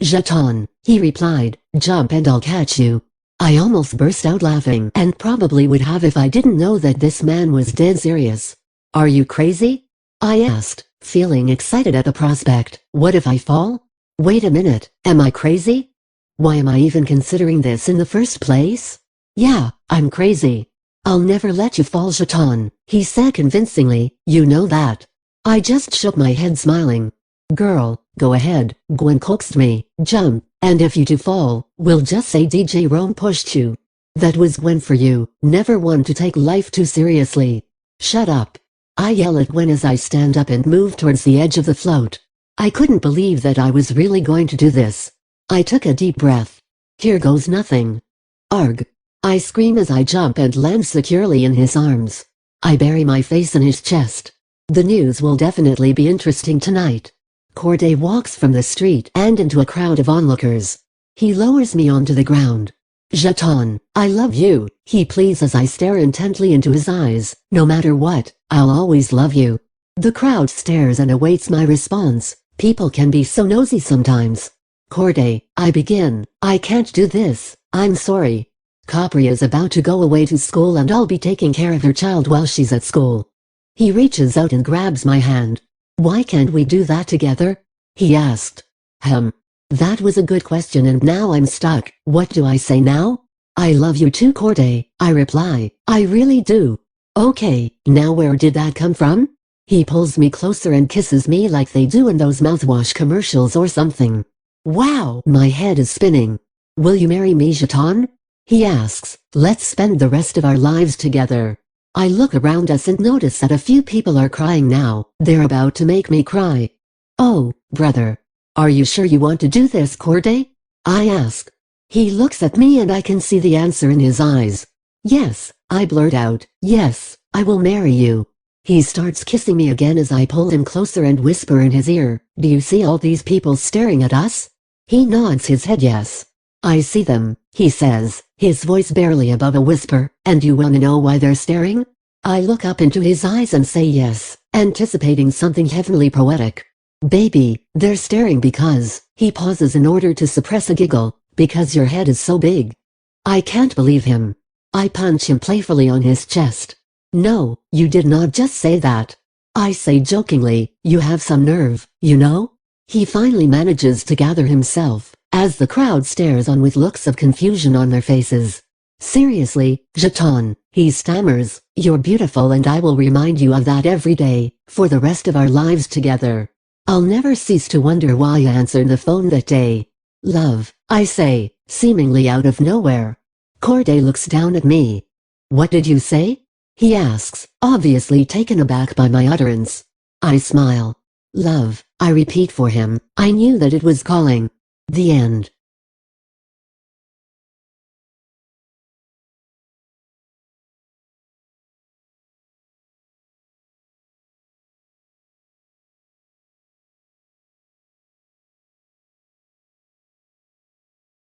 Speaker 1: Jeton, he replied, jump and I'll catch you. I almost burst out laughing, and probably would have if I didn't know that this man was dead serious. Are you crazy? I asked, feeling excited at the prospect. What if I fall? Wait a minute, am I crazy? Why am I even considering this in the first place? Yeah, I'm crazy. I'll never let you fall, Jeton, he said convincingly, you know that. I just shook my head smiling. Girl, go ahead, Gwen coaxed me, jump, and if you do fall, we'll just say DJ Rome pushed you. That was Gwen for you, never one to take life too seriously. Shut up. I yell at Gwen as I stand up and move towards the edge of the float. I couldn't believe that I was really going to do this. I took a deep breath. Here goes nothing. Arg. I scream as I jump and land securely in his arms. I bury my face in his chest. The news will definitely be interesting tonight. Corday walks from the street and into a crowd of onlookers. He lowers me onto the ground. Jeton, I love you, he pleads as I stare intently into his eyes. No matter what, I'll always love you. The crowd stares and awaits my response. People can be so nosy sometimes. Corday, I begin. I can't do this, I'm sorry. Capri is about to go away to school and I'll be taking care of her child while she's at school. He reaches out and grabs my hand. Why can't we do that together? He asked. That was a good question and now I'm stuck. What do I say now? I love you too, Corday, I reply. I really do. Okay, now where did that come from? He pulls me closer and kisses me like they do in those mouthwash commercials or something. Wow, my head is spinning. Will you marry me, Jeton? He asks. Let's spend the rest of our lives together. I look around us and notice that a few people are crying now. They're about to make me cry. Oh, brother. Are you sure you want to do this, Corday? I ask. He looks at me and I can see the answer in his eyes. Yes, I blurt out. Yes, I will marry you. He starts kissing me again as I pull him closer and whisper in his ear. Do you see all these people staring at us? He nods his head yes. I see them, he says, his voice barely above a whisper. And you wanna know why they're staring? I look up into his eyes and say yes, anticipating something heavenly poetic. Baby, they're staring because, he pauses in order to suppress a giggle, because your head is so big. I can't believe him. I punch him playfully on his chest. No, you did not just say that. I say jokingly, you have some nerve, you know? He finally manages to gather himself, as the crowd stares on with looks of confusion on their faces. Seriously, Jeton, he stammers, you're beautiful and I will remind you of that every day, for the rest of our lives together. I'll never cease to wonder why you answered the phone that day. Love, I say, seemingly out of nowhere. Corday looks down at me. What did you say? He asks, obviously taken aback by my utterance. I smile. Love, I repeat for him. I knew that it was calling. The end.